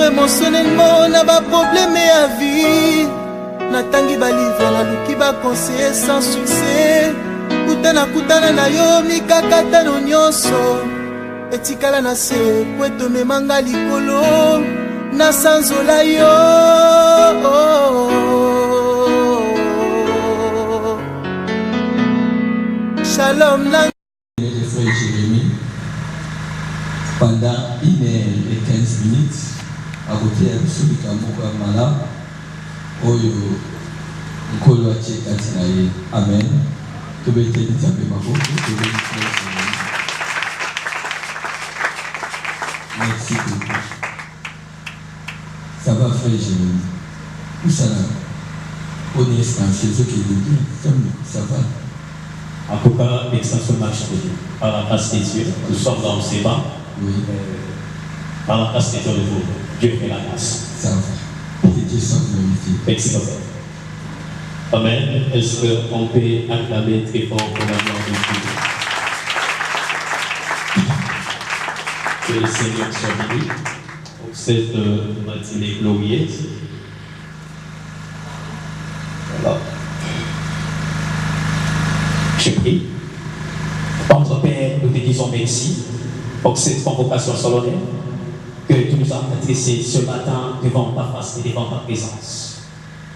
émotionnellement na ba problème ya vie natangi ba livre na luki ba conseiller sans succès kutana na yo mikakatano nyonso etikala na se po etomemanga likolo na sanzola yo Shalom na le frère Jérémie pendant 1 heure et 15 minutes à côté de Soubika Mouka Mala Oyo Nkolo Ache Katinaye Amen. Tu veux te dire merci beaucoup. Ça va frère Jérémie. Où ça là? On est chez eux qui le disent. Ça va. En tout cas, l'extension marche par la grâce de Dieu. Nous sommes dans le sébat. Oui. Par la grâce de Dieu, Dieu fait la grâce. Ça va. Que Dieu soit glorifié. Merci beaucoup. Amen. Est-ce qu'on peut acclamer très fort pour la gloire de Dieu? Que le Seigneur soit béni pour cette matinée glorieuse. Voilà. Je prie. Notre Père, nous te disons merci pour cette convocation solennelle que tu nous as adressée ce matin devant ta face et devant ta présence.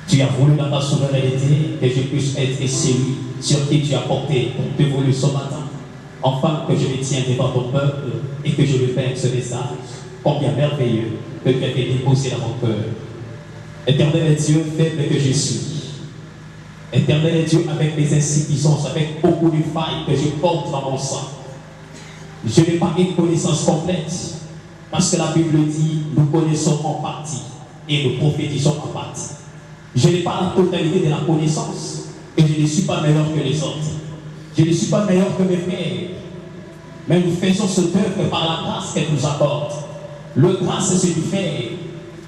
Tu as voulu dans ta souveraineté que je puisse être celui sur qui tu as porté ton dévolu ce matin, afin que je me tienne devant ton peuple et que je lui fasse ce message, combien merveilleux que tu as été déposé dans mon cœur. Éternel Dieu, faible que je suis. Éternel Dieu, avec mes insuffisances, avec beaucoup de failles que je porte dans mon sang, je n'ai pas une connaissance complète, parce que la Bible dit, nous connaissons en partie et nous prophétisons en partie. Je n'ai pas la totalité de la connaissance et je ne suis pas meilleur que les autres. Je ne suis pas meilleur que mes frères. Mais nous faisons ce œuvre par la grâce qu'elle nous apporte. Le grâce, c'est du faire.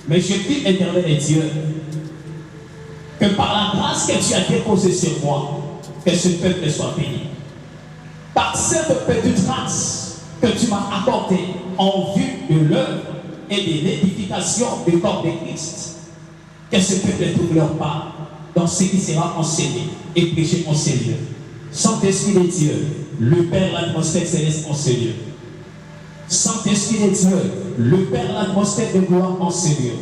Mais je prie, éternel Dieu, que par la grâce que tu as déposée sur moi, que ce peuple soit béni. Par cette petite grâce que tu m'as accordée en vue de l'œuvre et de l'édification du corps de Christ, que ce peuple ne trouve leur part dans ce qui sera enseigné et prêché en ces lieux. Saint-Esprit de Dieu, le Père, l'atmosphère céleste en ces lieux. Saint-Esprit de Dieu, le Père, l'atmosphère de gloire en ces lieux.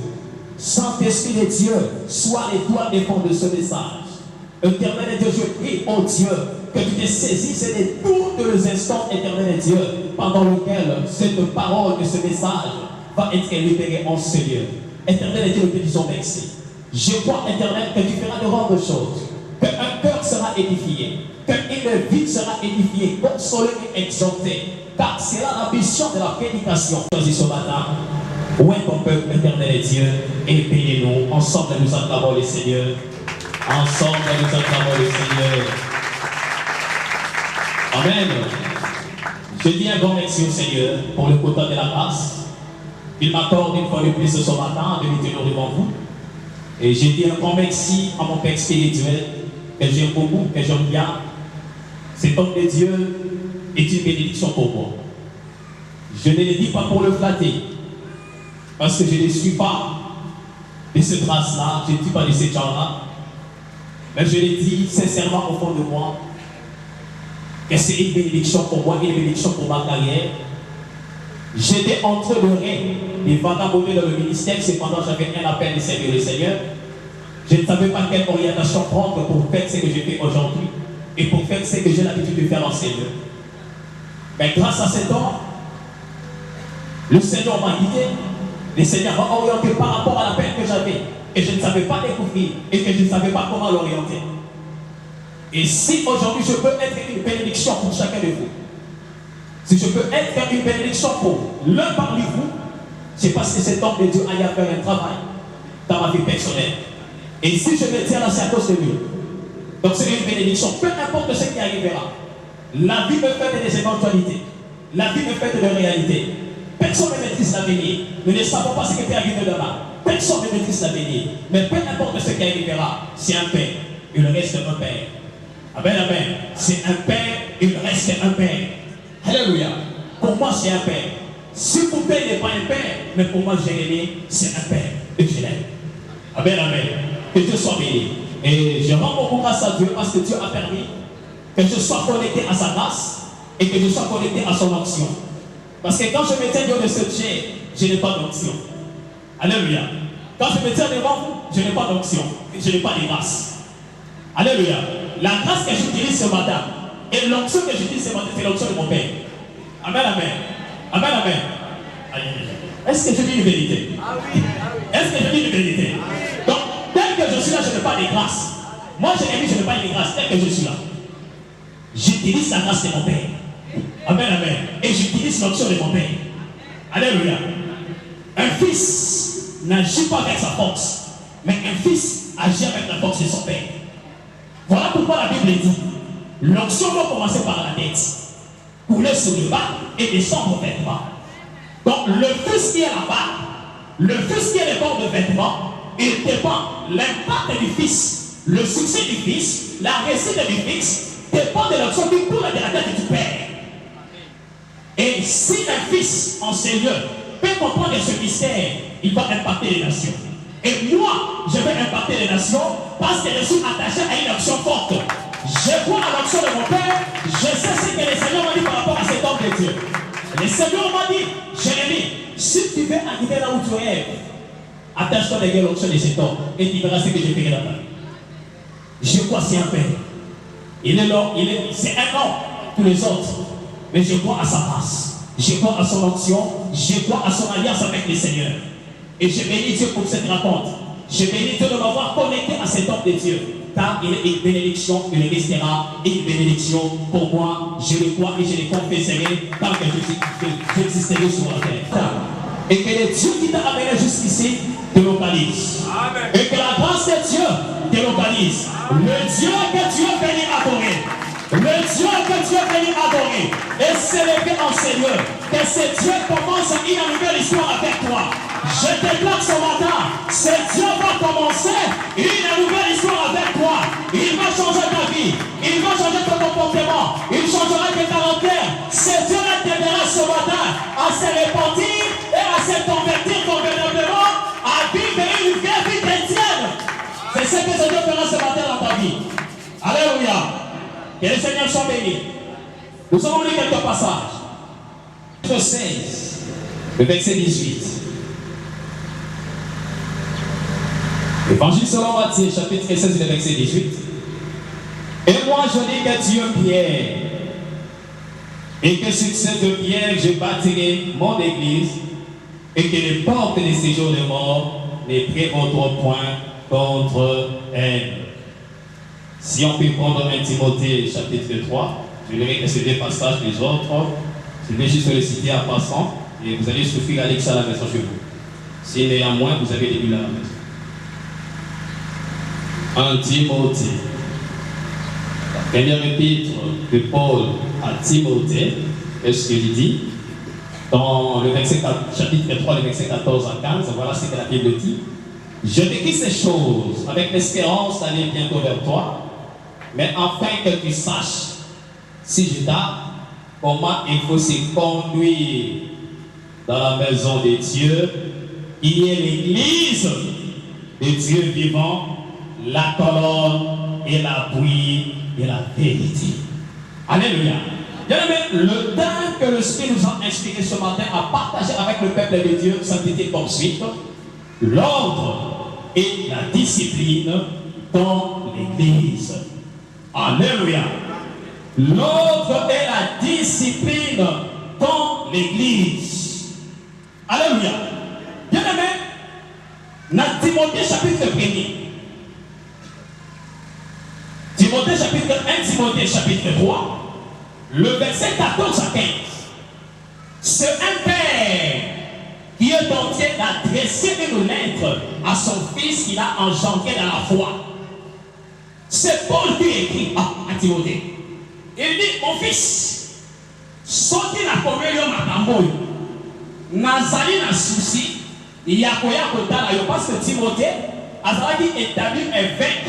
Saint-Esprit de Dieu, sois l'étoile des fonds de ce message. Éternel Dieu, je prie, oh Dieu, que tu te saisisses de tous les instants, éternel Dieu, pendant lequel cette parole et ce message va être libéré en ce lieu. Éternel Dieu, nous te disons merci. Je crois, éternel, que tu feras de grandes choses, qu'un cœur sera édifié, qu'une vie sera édifiée, consolée et exaltée, car c'est là l'ambition de la prédication. Choisis ce matin, où est ton peuple, éternel Dieu, et bénis-nous. Ensemble, nous acclamons le Seigneur. Ensemble, nous acclamons le Seigneur. Amen. Je dis un grand merci au Seigneur pour le quota de la grâce. Il m'accorde une fois de plus ce matin de me tenir devant vous. Et je dis un grand merci à mon Père spirituel, que j'aime beaucoup, que j'aime bien. Cet homme de Dieu est une bénédiction pour moi. Je ne le dis pas pour le flatter, parce que je ne suis pas de cette race-là, je ne suis pas de ce genre-là. Mais je le dis sincèrement au fond de moi, que c'est une bénédiction pour moi, une bénédiction pour ma carrière. J'étais en train de rêver, de vagabonder dans le ministère, cependant j'avais un appel de servir le Seigneur. Je ne savais pas quelle orientation prendre pour faire ce que je fais aujourd'hui et pour faire ce que j'ai l'habitude de faire en Seigneur. Mais grâce à cet homme, le Seigneur m'a guidé, le Seigneur m'a orienté par rapport à l'appel que j'avais et je ne savais pas découvrir et que je ne savais pas comment l'orienter. Et si aujourd'hui je peux être une bénédiction pour chacun de vous, si je peux être une bénédiction pour l'un parmi vous, c'est parce que cet homme de Dieu a fait un travail dans ma vie personnelle. Et si je me tiens là, c'est à cause de lui. Donc c'est une bénédiction, peu importe ce qui arrivera. La vie me fait des éventualités. La vie me fait de réalités. Personne ne maîtrise l'avenir. Nous ne savons pas ce qui peut arriver demain. Personne ne maîtrise l'avenir. Mais peu importe ce qui arrivera, c'est un père. Il reste un père. Amen, amen. C'est un père, il reste un père. Alléluia. Pour moi, c'est un père. Si pour Père n'est pas un père, mais pour moi, Jérémie, c'est un père. Et je l'aime. Amen, amen. Que Dieu soit béni. Et je rends beaucoup grâce à Dieu parce que Dieu a permis que je sois connecté à sa grâce et que je sois connecté à son onction. Parce que quand je me tiens devant de ce chair, je n'ai pas d'onction. Alléluia. Quand je me tiens devant vous, je n'ai pas d'onction. Je n'ai pas de grâce. Alléluia. La grâce que j'utilise ce matin et l'onction que j'utilise ce matin, c'est l'onction de mon Père. Amen, amen. Amen, amen. Est-ce que je dis une vérité? Ah oui, ah oui. Est-ce que je dis une vérité? Ah oui. Donc, tel que je suis là, je n'ai pas de grâce. Moi, je n'ai pas de grâce, tel que je suis là. J'utilise la grâce de mon Père. Amen, amen. Et j'utilise l'onction de mon Père. Alléluia. Un fils n'agit pas avec sa force, mais un fils agit avec la force de son Père. Voilà pourquoi la Bible dit l'onction doit commencer par la tête, couler sur le bas et descendre aux vêtements. Donc le fils qui est là-bas, le fils qui est le corps de vêtements, il dépend, l'impact du fils, le succès du fils, la réussite du fils dépend de l'onction qui coule de la tête du Père. Et si un fils en ces lieux peut comprendre ce mystère, il va impacter les nations. Et moi, je vais impacter les nations parce que je suis attaché à une action forte. Je vois à l'action de mon Père, je sais ce que le Seigneur m'a dit par rapport à cet homme de Dieu. Le Seigneur m'a dit, Jérémie, si tu veux arriver là où tu es, attache-toi à l'action de cet homme et tu verras ce que je ferai dans ta vie. Je crois c'est un Père. Il est là, c'est un homme, tous les autres. Mais je crois à sa grâce, je crois à son onction, je crois à son alliance avec le Seigneur. Et je bénis Dieu pour cette rencontre. Je bénis Dieu de m'avoir connecté à cet homme de Dieu. Car il est une bénédiction, il restera une bénédiction pour moi. Je le crois et je le confesserai tant que j'existerai sur la terre. Et que le Dieu qui t'a amené jusqu'ici te localise. Amen. Et que la grâce de Dieu te localise. Amen. Le Dieu que tu es venu adorer. Le Dieu que tu es venu adorer et célébrer en ces lieux, que ce Dieu commence une nouvelle histoire avec toi. Je déclare ce matin, ce Dieu va commencer une nouvelle histoire avec toi. Il va changer ta vie, il va changer ton comportement, il changera tes caractères. Ce Dieu t'aidera ce matin à se repentir et à se convertir convenablement, à vivre une vraie vie chrétienne. C'est ce que ce Dieu fera ce matin dans ta vie. Alléluia. Que le Seigneur soit béni. Nous avons lu quelques passages. Chapitre 16, le verset 18. Évangile selon Matthieu, chapitre 16, le verset 18. Et moi je dis que Dieu Pierre, et que sur cette pierre je bâtirai mon église, et que les portes des séjours de mort ne prévaudront point contre elle. Si on peut prendre 1 Timothée chapitre 3, je lirai ces deux passages, les autres, je vais juste les citer en passant, et vous allez suffire à lire ça à la maison chez vous. Si néanmoins vous avez les Bibles à la maison. 1 Timothée, la première épître de Paul à Timothée, qu'est-ce qu'il dit? Dans le verset 4, chapitre 3, le verset 14 à 15, voilà ce que la Bible dit. Je t'écris ces choses avec l'espérance d'aller bientôt vers toi, mais afin que tu saches, si je t'aime, comment il faut se conduire dans la maison de Dieu, qui est l'église de Dieu vivant, la colonne et la bouillie et la vérité. Alléluia. Bien-aimé, le temps que le Seigneur nous a inspiré ce matin à partager avec le peuple de Dieu s'intitule comme suite l'ordre et la discipline dans l'église. Alléluia. L'ordre et la discipline dans l'église. Alléluia. Bien-aimé, dans Timothée chapitre 1er, Timothée chapitre 1, Timothée chapitre 3, le verset 14 à 15. C'est un père qui est entier d'adresser une lettre à son fils qu'il a engendré dans la foi. C'est Paul qui écrit à Timothée. Il dit, mon fils, sorti la communion makamboyo, nazali na souci, il y a quoi à parce que Timothée a établi un évêque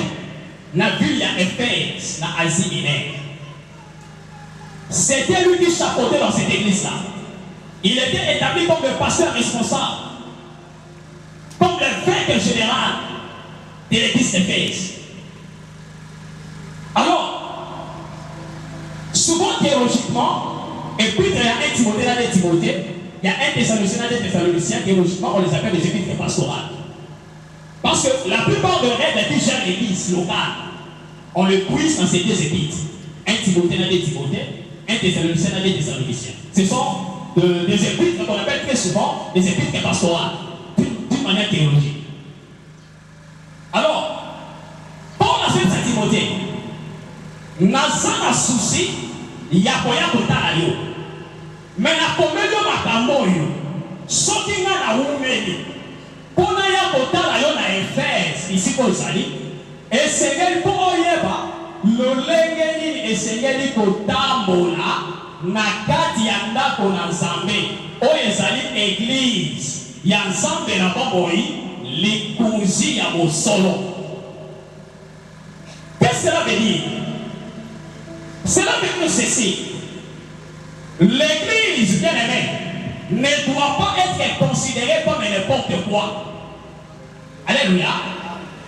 na ville à Éphèse, na Asie mineure. C'était lui qui chapeautait dans cette église-là. Il était établi comme le pasteur responsable, comme l'évêque général de l'église d'Éphèse. Alors, souvent théologiquement, et puis il y a un Timothée dans les Timothées, il y a un Thessaloniciens dans les Thessaloniciens, théologiquement on les appelle des épîtres pastorales. Parce que la plupart des règles qui gèrent l'église locale, on le puise dans ces deux épîtres. Un Timothée dans les Timothées, un Thessaloniciens dans les Thessaloniciens. Ce sont des épîtres qu'on appelle très souvent des épîtres pastorales, d'une manière théologique. Alors, pour la suite de Timothée, n'a pas souci, il y a rien de tal. Mais la comédie makamboyo, soki nga na umeli, pour na ya kotala yo na Éphèse, ici pour Zali, et Seigneur pour oyeba, lolenge nini esengeli kotambola na kati ya ndako na Nzambe, oyo ezali église ya Nzambe na bomboyi, likunzi ya bosolo. Qu'est-ce que cela veut dire? Cela veut dire ceci. L'église, bien aimée, ne doit pas être considérée comme n'importe quoi. Alléluia.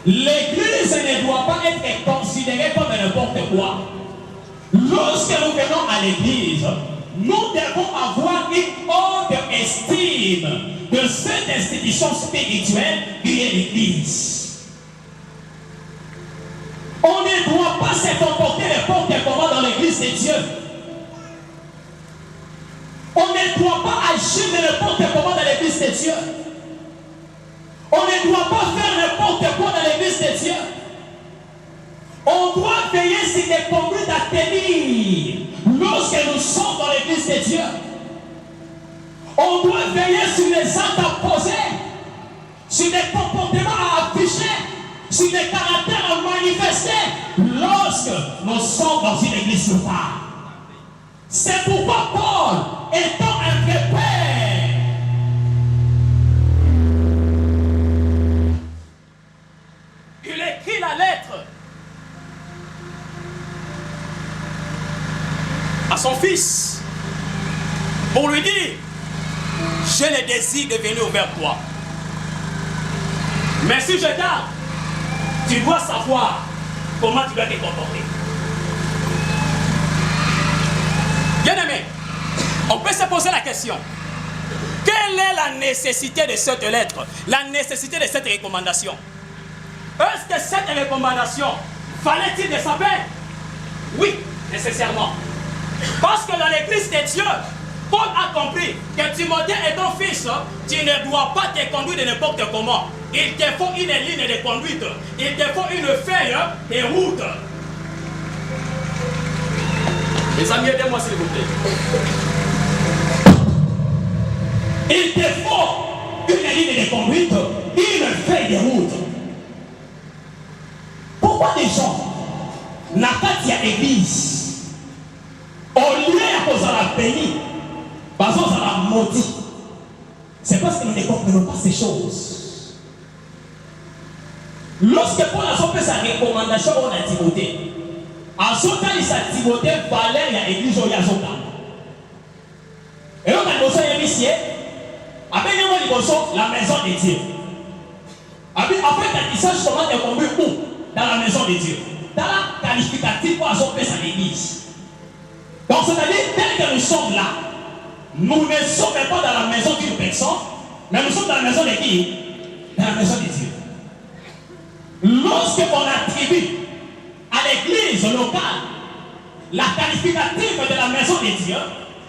L'église ne doit pas être considérée comme n'importe quoi. Lorsque nous venons à l'église, nous devons avoir une haute estime de cette institution spirituelle qui est l'église. On ne doit pas se comporter n'importe comment dans l'église de Dieu. On ne doit pas agir de n'importe comment dans l'église de Dieu. On ne doit pas faire n'importe quoi dans l'église de Dieu. On doit veiller sur les conduites à tenir lorsque nous sommes dans l'église de Dieu. On doit veiller sur les actes à poser, sur les comportements à afficher, sur les caractères à manifester lorsque nous sommes dans une église locale. C'est pourquoi Paul, étant un vrai père, il écrit la lettre à son fils pour lui dire: j'ai le désir de venir vers toi. Mais si je tarde, tu dois savoir comment tu dois te comporter. Bien aimé, on peut se poser la question: quelle est la nécessité de cette lettre, la nécessité de cette recommandation? Est-ce que cette recommandation fallait-il de sa peine? Oui, nécessairement. Parce que dans l'église de Dieu, Paul a compris que Timothée est ton fils, tu ne dois pas te conduire de n'importe comment. Il te faut une ligne de conduite, il te faut une feuille de route. Les amis, aidez-moi s'il vous plaît. Il te faut une ligne de conduite, une feuille de route. Pourquoi des gens, n'a pas dit à l'église, au lieu à cause de la béni, parce qu'on la maudit? C'est parce que nous ne comprenons pas ces choses. Lorsque Paul a fait sa recommandation à Timothée, en ce temps, il s'est Timothée valait l'église au Yazota. Et on a besoin de monsieur, après il y a la maison de Dieu. Après, il s'agit comment de conduire où? Dans la maison de Dieu. Dans la qualificative pour avoir sa l'église. Donc, c'est-à-dire, tel que nous sommes là, nous ne sommes pas dans la maison d'une personne, mais nous sommes dans la maison de qui? Dans la maison de Dieu. Lorsqu'on attribue à l'église locale la qualificative de la maison de Dieu,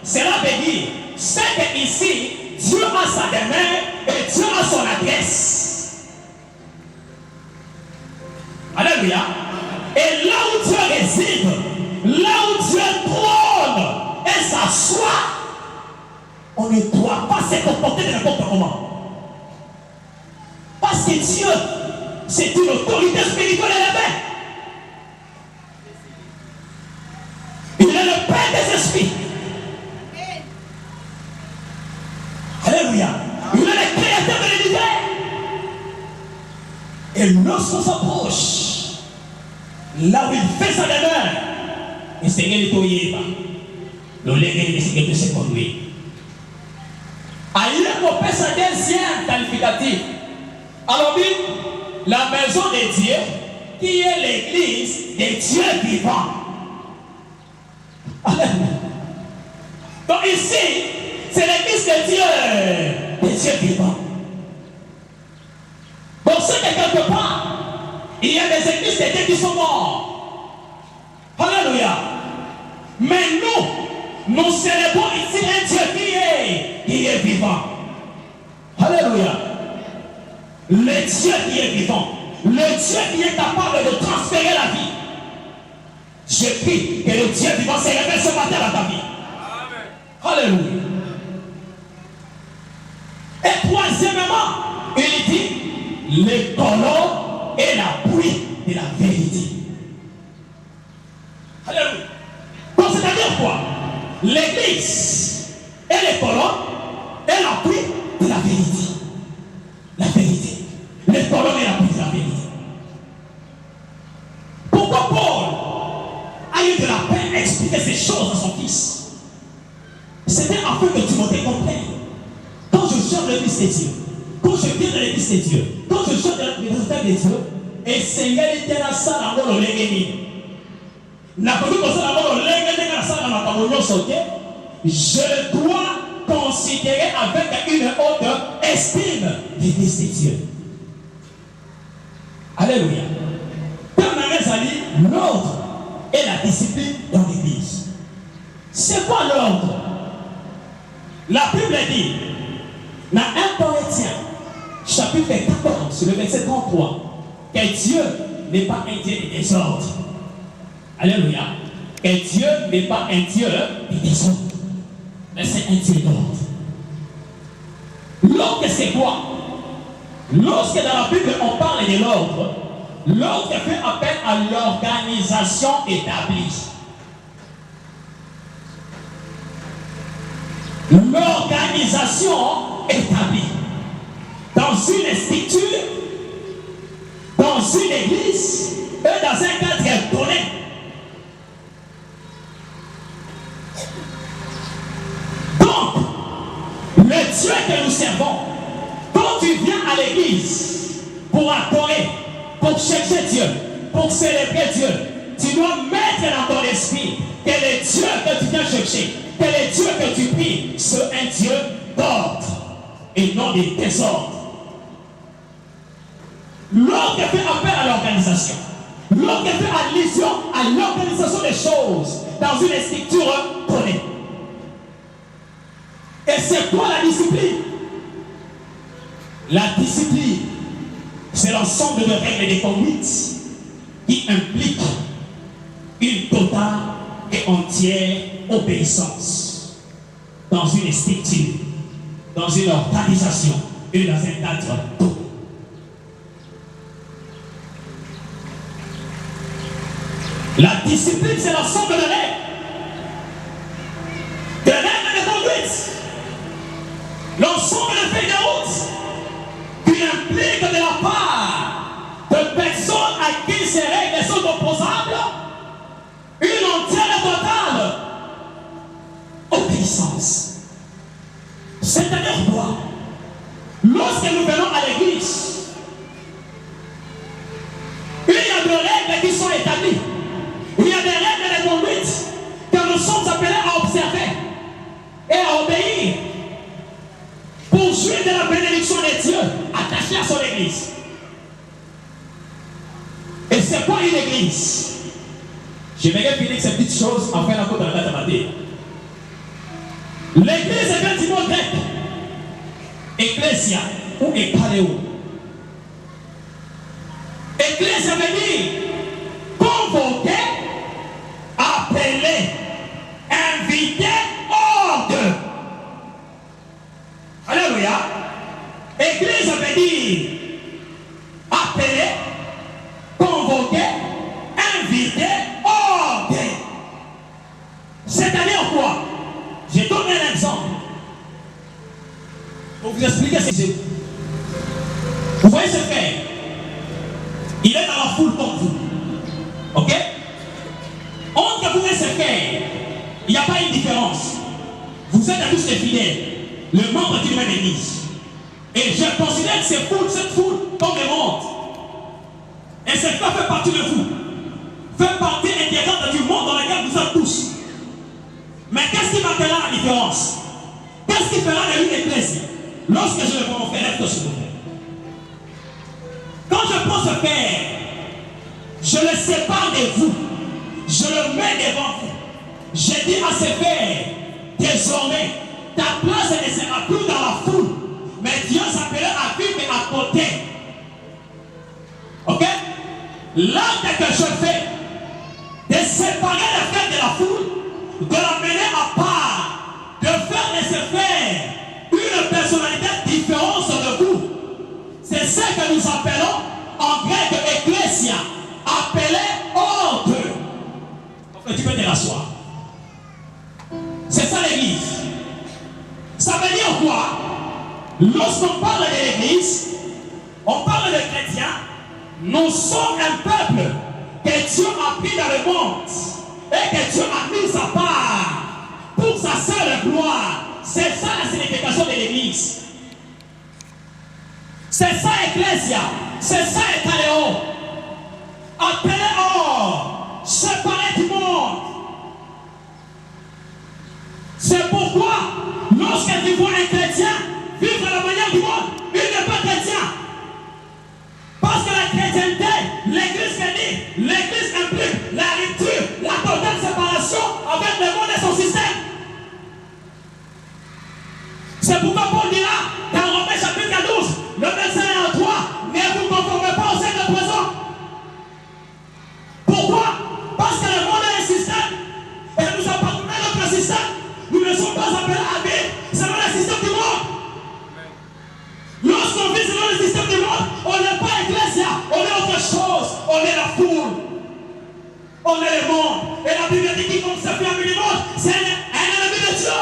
cela veut dire, c'est qu'ici, Dieu a sa demeure et Dieu a son adresse. Alléluia. Et là où Dieu réside, là où Dieu trône et s'assoit, on ne doit pas se comporter de n'importe comment. Parce que Dieu, c'est une autorité spirituelle élevée. Il est le Père des esprits. Alléluia. Il est le créateur de l'univers. Et lorsqu'on s'approche, là où il fait sa demeure, le Seigneur est au Yéba. Le Seigneur de se conduire. pour faire sa deuxième qualificatif. Alors, la maison de Dieu, qui est l'église des dieux vivants. Donc ici, c'est l'église des dieux vivants. Pour ceux qui quelque part, il y a des églises de Dieu qui sont morts. Alléluia. Mais nous célébrons ici un Dieu qui est vivant. Alléluia. Le Dieu qui est vivant. Le Dieu qui est capable de transférer la vie. Je prie que le Dieu vivant se révèle ce matin dans ta vie. Amen. Alléluia. Et troisièmement, il dit les colons et la pluie de la vérité. Alléluia. Donc c'est-à-dire quoi? L'église et les colons et la pluie de la vérité. La vérité. Les colons et la pluie de la vérité. Pourquoi Paul a eu de la peine à expliquer ces choses à son fils? C'était afin que Timothée comprenne. Quand je cherche l'église de Dieu, quand je viens de l'église de Dieu, quand je cherche les résultats de Dieu, et Seigneur était là, ça dans le légénie. Je dois considérer avec une haute estime l'église de Dieu. Alléluia. L'ordre et la discipline dans l'église. C'est quoi l'ordre? La Bible dit, dans 1 Corinthiens, chapitre 14, le verset 33, que Dieu n'est pas un Dieu de désordre. Alléluia. Que Dieu n'est pas un Dieu de désordre, mais c'est un Dieu d'ordre. L'ordre, c'est quoi? Lorsque dans la Bible on parle de l'ordre, l'ordre fait appel à l'organisation établie. L'organisation établie dans une structure, dans une église et dans un cadre donné. Donc, le Dieu que nous servons, quand tu viens à l'église pour adorer, pour chercher Dieu, pour célébrer Dieu, tu dois mettre dans ton esprit que le Dieu que tu viens chercher, que le Dieu que tu pries, c'est un Dieu d'ordre et non de désordre. L'ordre fait appel à l'organisation. L'ordre fait allusion à l'organisation des choses dans une structure donnée. Et c'est quoi la discipline? La discipline, c'est l'ensemble de règles et de conduites qui impliquent une totale et entière obéissance dans une structure, dans une organisation et dans un cadre donné. La discipline, c'est l'ensemble de règles et de conduite, l'ensemble de feuilles de route qui implique de la part de personnes à qui ces règles sont opposables une entière et totale obéissance. C'est-à-dire quoi? Lorsque nous venons à l'église, il y a des règles qui sont établies. Il y a des règles de conduite que nous sommes appelés à observer et à obéir pour jouir de la bénédiction de Dieu attachée à son église. Et c'est pas une église. J'aimerais finir cette petite chose en faire la côte de la date à matin. L'église est un petit mot grec. Ecclesia ou eccléo. Ecclesia veut dire convoquer, appeler, inviter, ordre. Alléluia. Église veut dire appeler, convoquer, inviter, ordre. C'est-à-dire quoi? Je donne un exemple pour vous expliquer ce que c'est. Vous voyez ce frère? Il est dans la foule comme vous. Ok? Entre vous et ce frère, il n'y a pas une différence. Vous êtes tous des fidèles. le membre d'une même église. Et je considère que cette foule, comme le monde. Et cette fois fait partie de vous. Fait partie intégrante du monde dans lequel vous êtes tous. Mais qu'est-ce qui marquera la différence? Qu'est-ce qui fera de lui l'église? Lorsque je le vois mon frère, lève-toi s'il vous plaît. Quand je prends ce père, je le sépare de vous. Je le mets devant vous. Je dis à ce père, désormais, ta place ne sera plus dans la foule. Mais Dieu s'appelait à vivre à côté. Ok? L'acte que je fais, de séparer le frère de la foule, de l'amener à part, de faire de ce frère une personnalité différente de vous. C'est ce que nous appelons en grec ecclésia, appelé ordre. Tu peux te rasseoir. C'est ça l'église. Ça veut dire quoi? Lorsqu'on parle de l'église, on parle de chrétiens, nous sommes un peuple que Dieu a pris dans le monde et que Dieu a mis à part pour sa seule gloire. C'est ça la signification de l'église. C'est ça ecclésia. C'est ça ecclésia. Appelé hors, séparé du monde. C'est pourquoi, lorsque tu vois un chrétien vivre à la manière du monde, il n'est pas chrétien. Parce que la chrétienté, l'église dit, l'église implique la rupture, la totale séparation avec le monde et son système. C'est pourquoi Paul dira, dans Romains chapitre 12, le verset 1 à 3, ne vous conformez pas au siècle présent. Pourquoi? Parce que le monde est un système et nous appartenons à notre système. Nous ne sommes pas appelés à vivre selon le système du monde. Lorsqu'on vit selon le système du monde, on n'est pas ecclésia, on est autre chose, on est la foule, on est le monde. Et la Bible dit qu'il compte se faire du monde, c'est un ennemi de Dieu.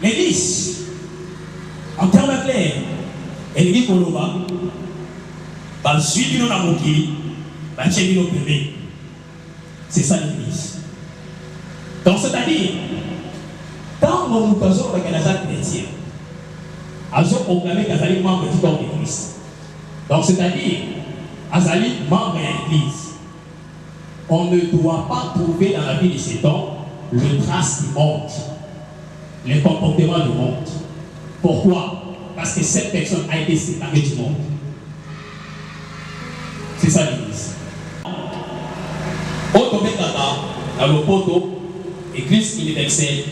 L'église, en termes clairs, elle dit qu'on va, par suite de nos amours, c'est ça l'église. Donc, c'est-à-dire, quand nous faisons l'organisation chrétienne, nous avons proclamé qu'Azali membre du corps de Christ. Donc, c'est-à-dire, Azali membre de l'église. On ne doit pas trouver dans la vie de ces temps le trace du monde, le comportement du monde. Pourquoi? Parce que cette personne a été séparée du monde. C'est ça l'église. Dans le poteau, église universelle,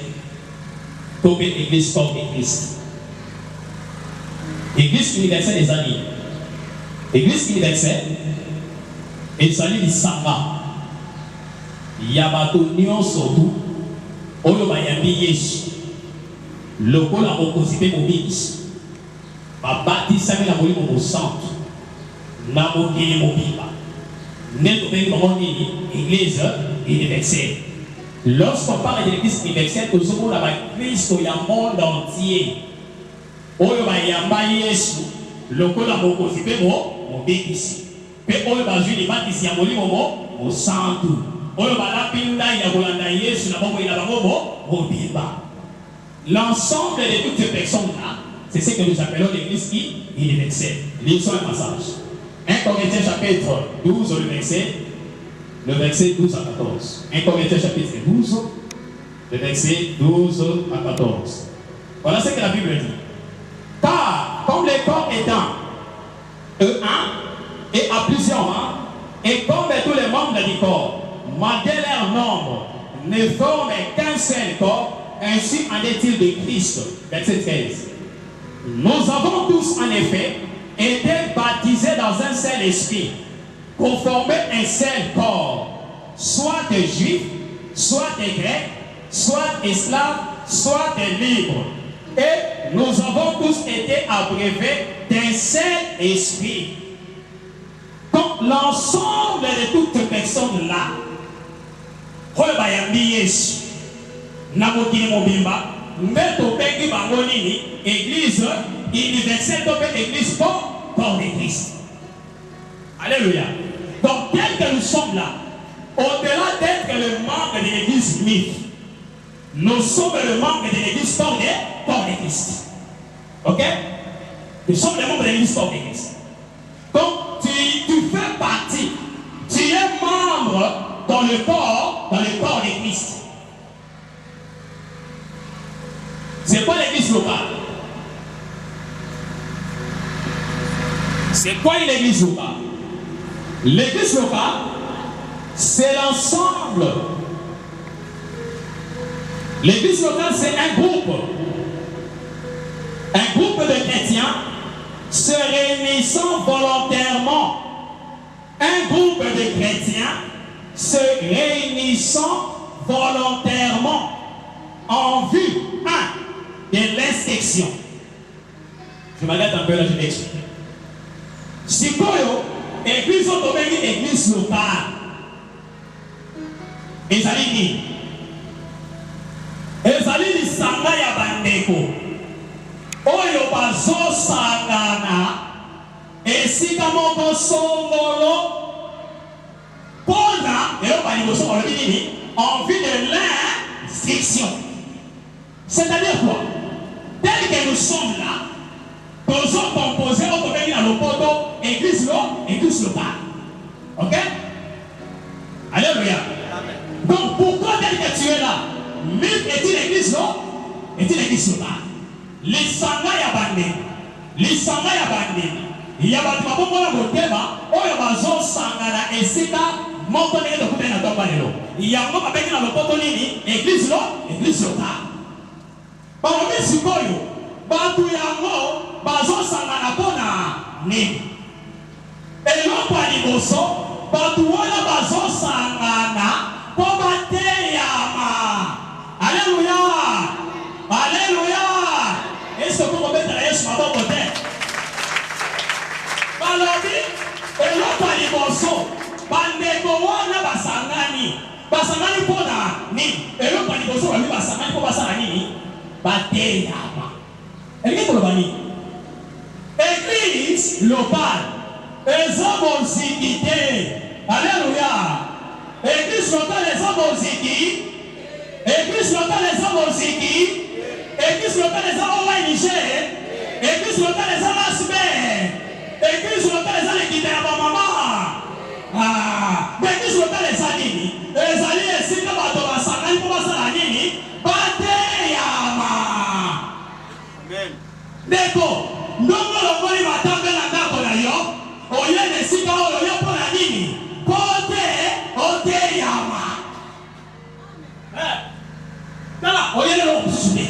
tomber église comme église. Église universelle des amis. Église universelle, et amis du Samba. Yabato Nyon Sotou, Oyo Bayambi Yesu. Le col a opposé mon bis. Ma bâtisse à la molie mon centre. Namo Guéné Mobiba. N'est pas église universelle. Lorsqu'on parle de l'église universelle, nous sommes là Christ au monde entier. Oyo Bayamba Yesu, le col a opposé mon bis. Pe oyo bazui les bâtisses à molie mon centre. Oyo Balapinda Yabolanda Yesu, la bombe et la bombe Mobiba. L'ensemble de toutes ces personnes-là, c'est ce que nous appelons l'église universelle. Lisons un passage. 1 Corinthiens chapitre 12, le verset 12 à 14. 1 Corinthiens chapitre 12, le verset 12 à 14. Voilà ce que la Bible dit. Car, comme les corps étant un et à plusieurs rangs, et comme tous les membres du corps, malgré leur nombre, ne forment qu'un seul corps, ainsi en est-il de Christ. Verset 13. Nous avons tous en effet été baptisés dans un seul esprit, pour former un seul corps, soit des juifs, soit des grecs, soit esclaves, soit des libres. Et nous avons tous été abreuvés d'un seul esprit. Donc l'ensemble de toutes ces personnes-là, Namokini Mobimba, Meto Peki Bangonini, église universelle, église corps de Christ. Alléluia. Donc, tel que nous sommes là, au-delà d'être le membre de l'église unique, Nous sommes le membre de l'église corps de Christ. Ok? Nous sommes les membres de l'église corps de Christ. Donc, tu fais partie. Tu es membre dans le corps de Christ. C'est quoi l'église locale? C'est quoi une église locale? L'église locale, c'est l'ensemble. L'église locale, c'est un groupe de chrétiens se réunissant volontairement. Un groupe de chrétiens se réunissant volontairement en vue, de l'instruction. Je m'arrête un peu là, je vais expliquer. Si Koyo, église automobile, église locale, ezali lisanga ya bandeko oyo bazosangana esika moko songolo pona en vue de l'instruction. C'est-à-dire quoi? Tel que nous sommes là, nous sommes composés au côté de l'Opoto, église locale. Ok? Alléluia. Donc pourquoi tel que tu es là? Mythe est-il l'église locale? Est-il l'église locale? Les sanga ya bandé. Les sanga ya bandé. Il y a des gens qui ont été bazo sangana esika moko ndenge de kutena tomba lelo. Il y a ngoma beki na lopoto nini? Église locale. Baromi sikoyo batu yango bazo sangana pona nini? Eloko aliboso batu wana bazo sangana po bateyama. Alléluia. Alléluia. Est-ce que vous mettez la Yesu maboko te? Balobi eloko aliboso bandeko wana basangani pona nini? Eloko aliboso balobi basangani po basala nini? Bateyama. Église locale. Les hommes ont zikité. Alléluia. Église locale, les hommes ont ziki. Église locale, les hommes ont ziki. Église locale, les hommes ont ONG. Église locale, les hommes ont asbé. Église locale, les hommes ont équité à ma maman. Mais église locale, les anini. Les alliés, si nous avons un sangani pour passer la nini. Bateyama. Deko, ndongo lokoli matambe na ndako na yo, oyene sika oyo yo pona nini? Pote yama. Tala, oyene lo kusune.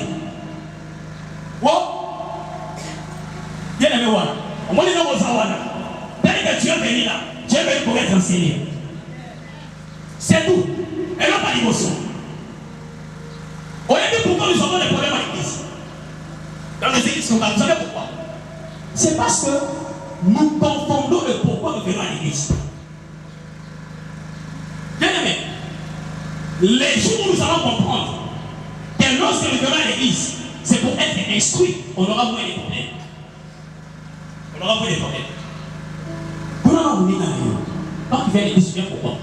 Yene me wana. Omoni no mozawana. Dès que tu es venu là, tu es venu pour être enseigné. C'est tout. Et non pas l'émotion. Oyene pourquoi nous avons des problèmes à l'église? Dans les églises locales, vous savez pourquoi? C'est parce que nous confondons le pourquoi nous venons à l'église. Bien aimé, les jours où nous allons comprendre que lorsque nous venons à l'église, c'est pour être instruit, on aura moins de problèmes. On aura moins de problèmes. Quand tu viens à l'église, tu viens pourquoi?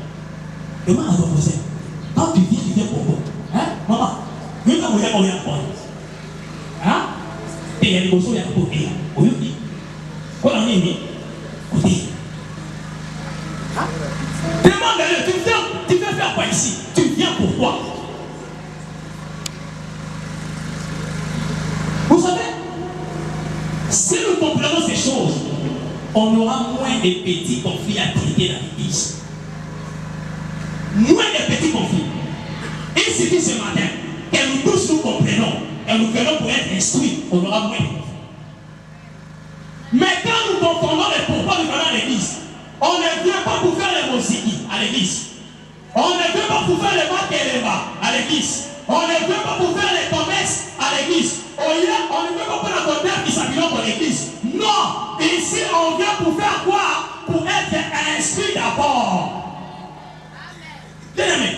Demande à ton voisin. Quand tu viens pourquoi? Hein? Maman, viens quand vous viens pourquoi? Hein? Et il y a des choses qui sont côté. Oui. Quand on est né, côté. Demande-le, tu veux faire quoi ici? Tu viens pourquoi? Vous savez, si nous comprenons ces choses, on aura moins de petits conflits à traiter dans l'église. Moins de petits conflits. Il suffit ce matin que nous tous nous comprenons. Et nous venons pour être instruits, on aura moins de conflits. Mais quand nous confondons les pourquoi nous venons à l'église, on ne vient pas pour faire les mosiki à l'église. On ne vient pas pour faire les makeleba à l'église. On ne vient pas pour faire les commerces à l'église. On ne vient pas pour la comptable qui s'habille dans l'église. Non! Ici, on vient pour faire quoi? Pour être instruit d'abord. Bien aimé,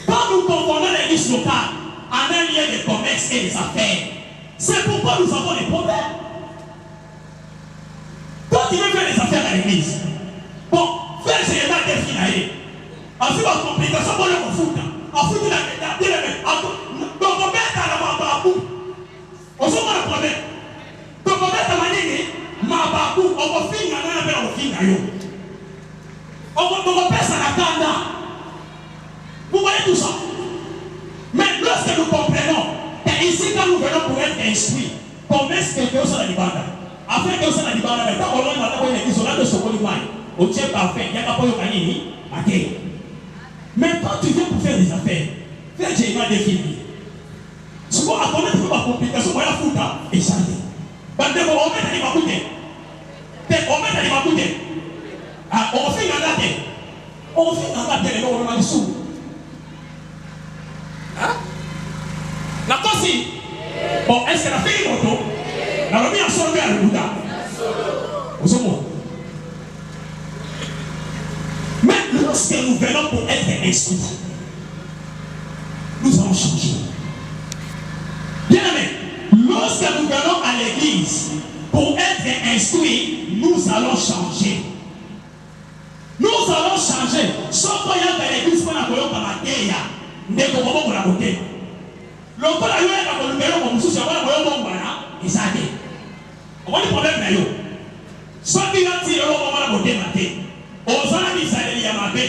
quand nous confondons l'église locale en un lien de commerce et des affaires, c'est pourquoi nous avons des problèmes. Quand tu veux faire des affaires à l'église, bon, faire ce qui est défini. Ensuite, la complication pour le foot. En foot, il a dit, donc, On se voit le problème. Donc, on va t'amener, ma babou, on va finir, on va finir. On va faire ça à la canda. Vous voyez tout ça. Mais lorsque nous comprenons, et ici, quand nous venons pour être instruits, comment est-ce que Dieu s'en a dit banda? Afin que Dieu s'en a dit banda, mais quand on va voir l'église, on a de ce qu'on dit, au tien parfait, il n'y a pas de canini, à terre. Mais quand tu viens pour faire des affaires, fais Dieu m'a défini. Souvent, à connaître ma complication, on va la foutre et ça dit. On met à l'imabouté. On met à l'imabouté. On fait dans la tête. On fait dans la tête et on va le sous. Hein? La consigne. Bon, est-ce qu'elle a fait une moto? La remis en solo à le Bouddha. Au second. Mais lorsque nous venons pour être instruits, nous allons changer. Bien aimé, lorsque nous venons à l'église pour être instruits, nous allons changer. Nous allons changer. Sauf qu'il y a dans l'église qu'on a connu comme Atéa, n'est pas comme la beauté. L'on peut aller à la numéro comme si on avait un bon bana, et ça a été. On va le problème là. Soit qu'il y a un tir au moment de la beauté maté. Aux amis, ça a été Yamabé.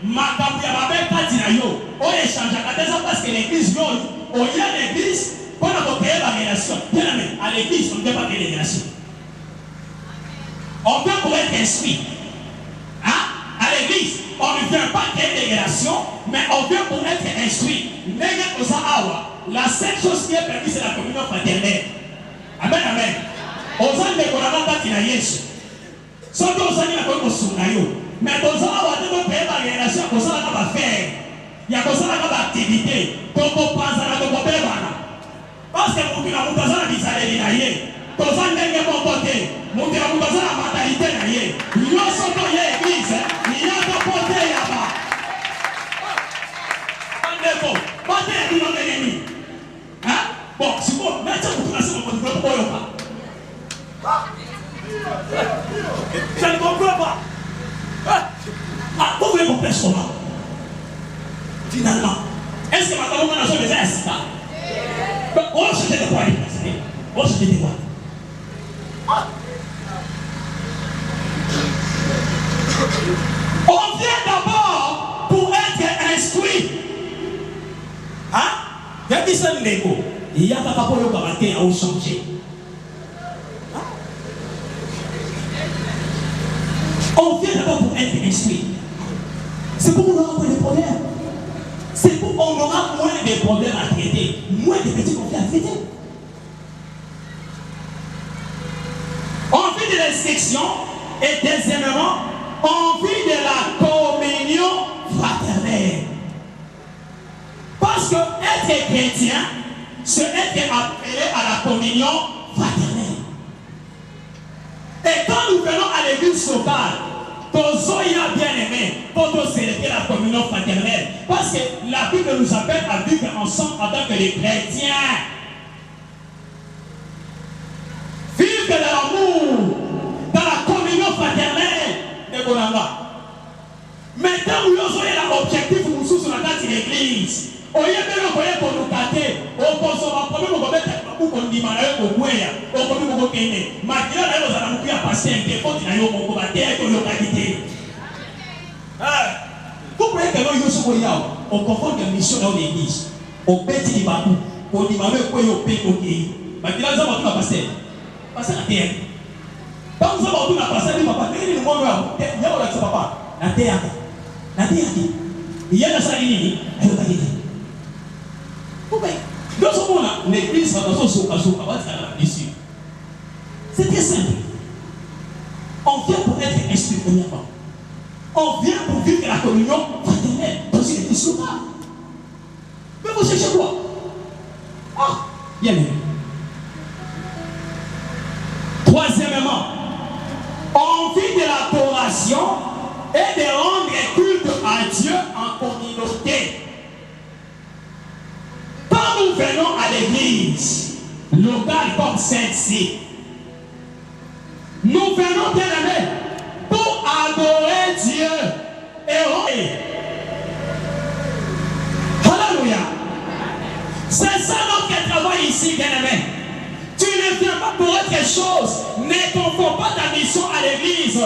Makambu Yamabé, Patinayo. On échange à des gens parce que l'église, on y a l'église, on a créé la relation. Bien aimé, à l'église, on ne peut pas créer les relations. On peut pour être instruit. À l'église, on ne vient pas créer des relations, mais on vient pour être instruit. La seule chose qui est permise, c'est la communion fraternelle. Amen, amen. On s'en est pour la vente à Yesu. Sauf qu'on s'en est à cause de son aïeux. Mais on s'en a des relations, on s'en a faire. Il y a des activités. Donc on passe à la communauté. Parce que mon père a besoin de s'aller. On s'en est à mon côté. Mon père a besoin de la mentalité. Il y a son église. Il y a un côté là-bas. Pas de nom d'ennemi. Hein? Bon, c'est bon. Maintenant, vous placez mon côté. Pourquoi pas? Je ne comprends pas. Vous voulez qu'on pêche comment? Finalement, est-ce que maintenant on a besoin des assistants? On va chercher des poids. On va chercher des poids. On vient d'abord pour être instruit. Hein? Il y a 10 ans de l'égo. Il y a pas pour le garantir à changer. On vient d'abord pour être instruit. C'est pour qu'on aura moins de problèmes. C'est pour qu'on aura moins de problèmes à traiter, moins de petits conflits à traiter. On vit de l'instruction et deuxièmement, on vit de la communion fraternelle. Parce que être chrétien, c'est être appelé à la communion fraternelle. Et quand nous venons à l'église locale, Tozoya bien aimé, pour nous célébrer la communion fraternelle. Parce que la Bible nous appelle à vivre ensemble en tant que les chrétiens. Vivre de l'amour, dans la communion fraternelle de Bonamba. Maintenant, nous avons l'objectif nous sommes sur la date de l'église. Au lieu de nous pour nous tâter, on consomme un problème, on va mettre un coup qu'on dit malheur au Gouéa, on va nous gagner. Maintenant, nous allons nous passer un défaut de la localité. Vous voyez que nous sommes on confond la mission dans l'église. On pète les bateaux, on dit malheur au pays. Maintenant, nous allons nous passer. Passer la terre. Quand nous allons nous passer, nous allons passer. Il y a papa. La terre. La terre. Il y a la saline. Elle va quitter. Dans ce moment-là, l'église va dans son ici. C'est très simple. On vient pour être instruit premièrement. On vient pour vivre la communion fraternelle dans une église locale. Mais vous cherchez quoi? Ah, bien aimé. Troisièmement, on vit de l'adoration et de rendre culte à Dieu en communauté. Quand nous venons à l'église locale comme celle-ci, nous venons bien aimés pour adorer Dieu et rendre. Alléluia. C'est ça notre travail ici, bien aimés. pour autre chose. Ne confonds pas ta mission à l'église.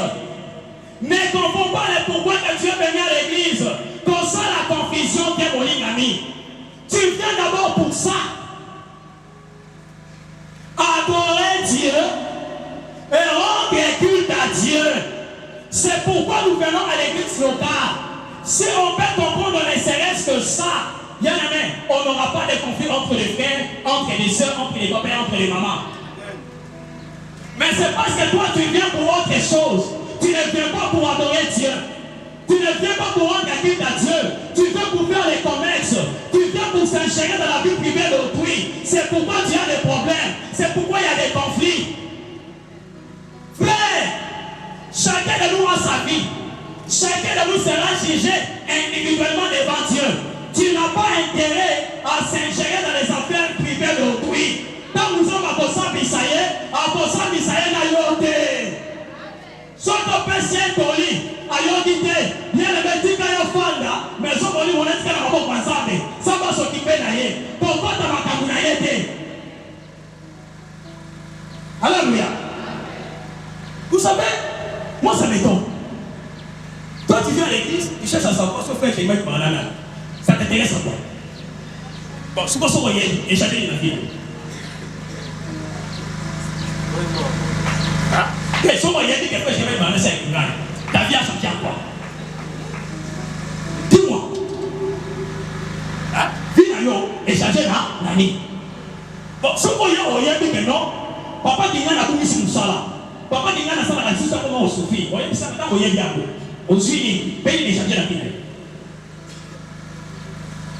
Ne confonds pas le pourquoi que tu es venu à l'église. Comme ça, la confusion qu'est mon ami. Tu viens d'abord pour ça. Adorer Dieu et rendre culte à Dieu. C'est pourquoi nous venons à l'église locale. Si on peut comprendre ne serait-ce que ça, bien aimé, on n'aura pas de conflit entre les frères, entre les soeurs, entre les papas, entre les mamans. Mais c'est parce que toi tu viens pour autre chose. Tu ne viens pas pour adorer Dieu. Tu ne viens pas pour rendre culte à Dieu. Tu viens pour faire les commerces. Tu viens pour s'ingérer dans la vie privée d'autrui. C'est pourquoi tu as des problèmes. C'est pourquoi il y a des conflits. Frère, chacun de nous a sa vie. Chacun de nous sera jugé individuellement devant Dieu. Tu n'as pas intérêt à s'ingérer dans les affaires privées d'autrui. Quand nous sommes à Bossa Bissaye n'a yoté. Soto Pessie Toli, a yodité. Il y a le métier qui a fanda, mais son boli on est qu'à la mort ensemble. Ça va s'occuper d'ailleurs. Pourquoi tu vas t'abonner? Alléluia. Vous savez, moi ça m'étonne. Toi tu viens à l'église, tu cherches à savoir ce que fait chez moi pour la nana. Ça t'intéresse à quoi? Bon, c'est pas ça qu'on y est, et chacun la vie. Et si on y a dit quelque chose, je vais me laisser avec une gagne. Ta vie a changé à quoi? Dis-moi. Vie n'a eu échangé dans l'année. Bon, si on y a dit que non, papa dit qu'il y a tout ici, nous sommes là. Papa dit qu'il y a ça, la juste comment on souffre. On y a dit ça, on y a bien. On suit, paye l'échanger la vie.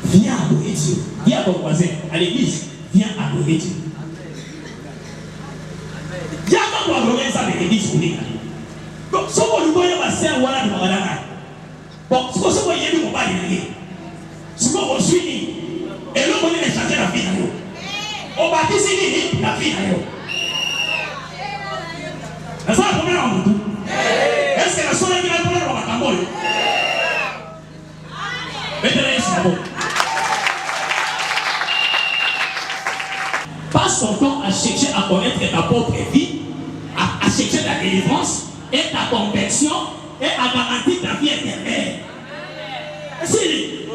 Viens adorer Dieu. Viens à ton voisin, à l'église. Viens adorer Dieu. Viens quand tu adorer ça avec l'église. Donc, si on lui a passé un voilà de Maradana. Bon, si on y a dit, on va y aller. Si on suit, et là, on est échanger la vie. On va ici, la vie. C'est ça la première en tout. Est-ce que la soirée qui va prendre la Camboy? Mettez-la ici d'abord. Passe son temps à chercher à connaître ta propre vie, à chercher ta délivrance et ta conversion et à garantir ta vie éternelle. Si.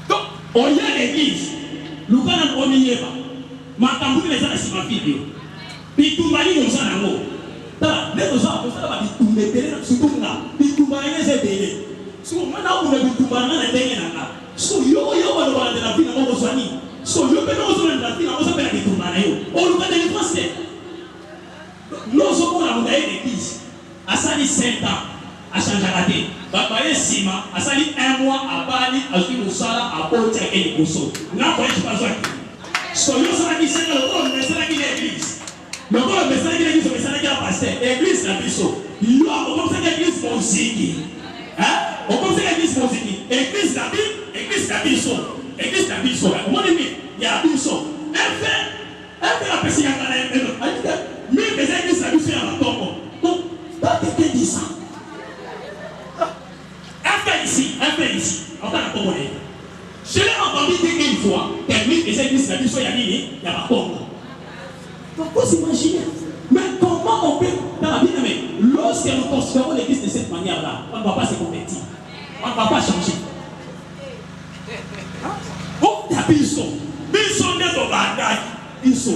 Donc, on y a l'église. Nous allons au milieu. Ma tambour les a sur ma vidéo. Puis tout le monde est dans un amour. Les gens ont fait surtout là. Puis tout le monde est délai. Si on m'a dit que tout le monde est délai là. Si on y a de la vie, on va soigner. Si on y a de la vie, on va faire des tournages. On nous a des français. Nous avons l'église. À ça, 5 ans. À changer la tête. Babaye Sima, à ça, 1 mois à Bali, à suivre le Sala, à Portia et les Kosso. Là, on est pas besoin. Si on y a 5 ans, on est à l'église. Le corps de message de l'église, le message de la pasteur, l'église la biso. Il y a comme ça l'église musique. Hein? On comme ça l'église musique. Église la Bible, église la biso. Église la biso. Comment on dit? Il y a biso. Elle fait la personne qui a la mais les églises la biso, il y a la tombe. Donc, toi, tu dit ça. Elle fait ici. On va la tombe. Je l'ai entendu dire une fois, l'église les églises la biso, il y a nini, il y a la tombe. Il faut s'imaginer. Mais comment on peut, dans la vie, lorsque nous considérons l'église de cette manière-là, on ne va pas se convertir. On ne va pas changer. Oh, il y a Bisso. Bisso n'est pas bagaille. Bisso.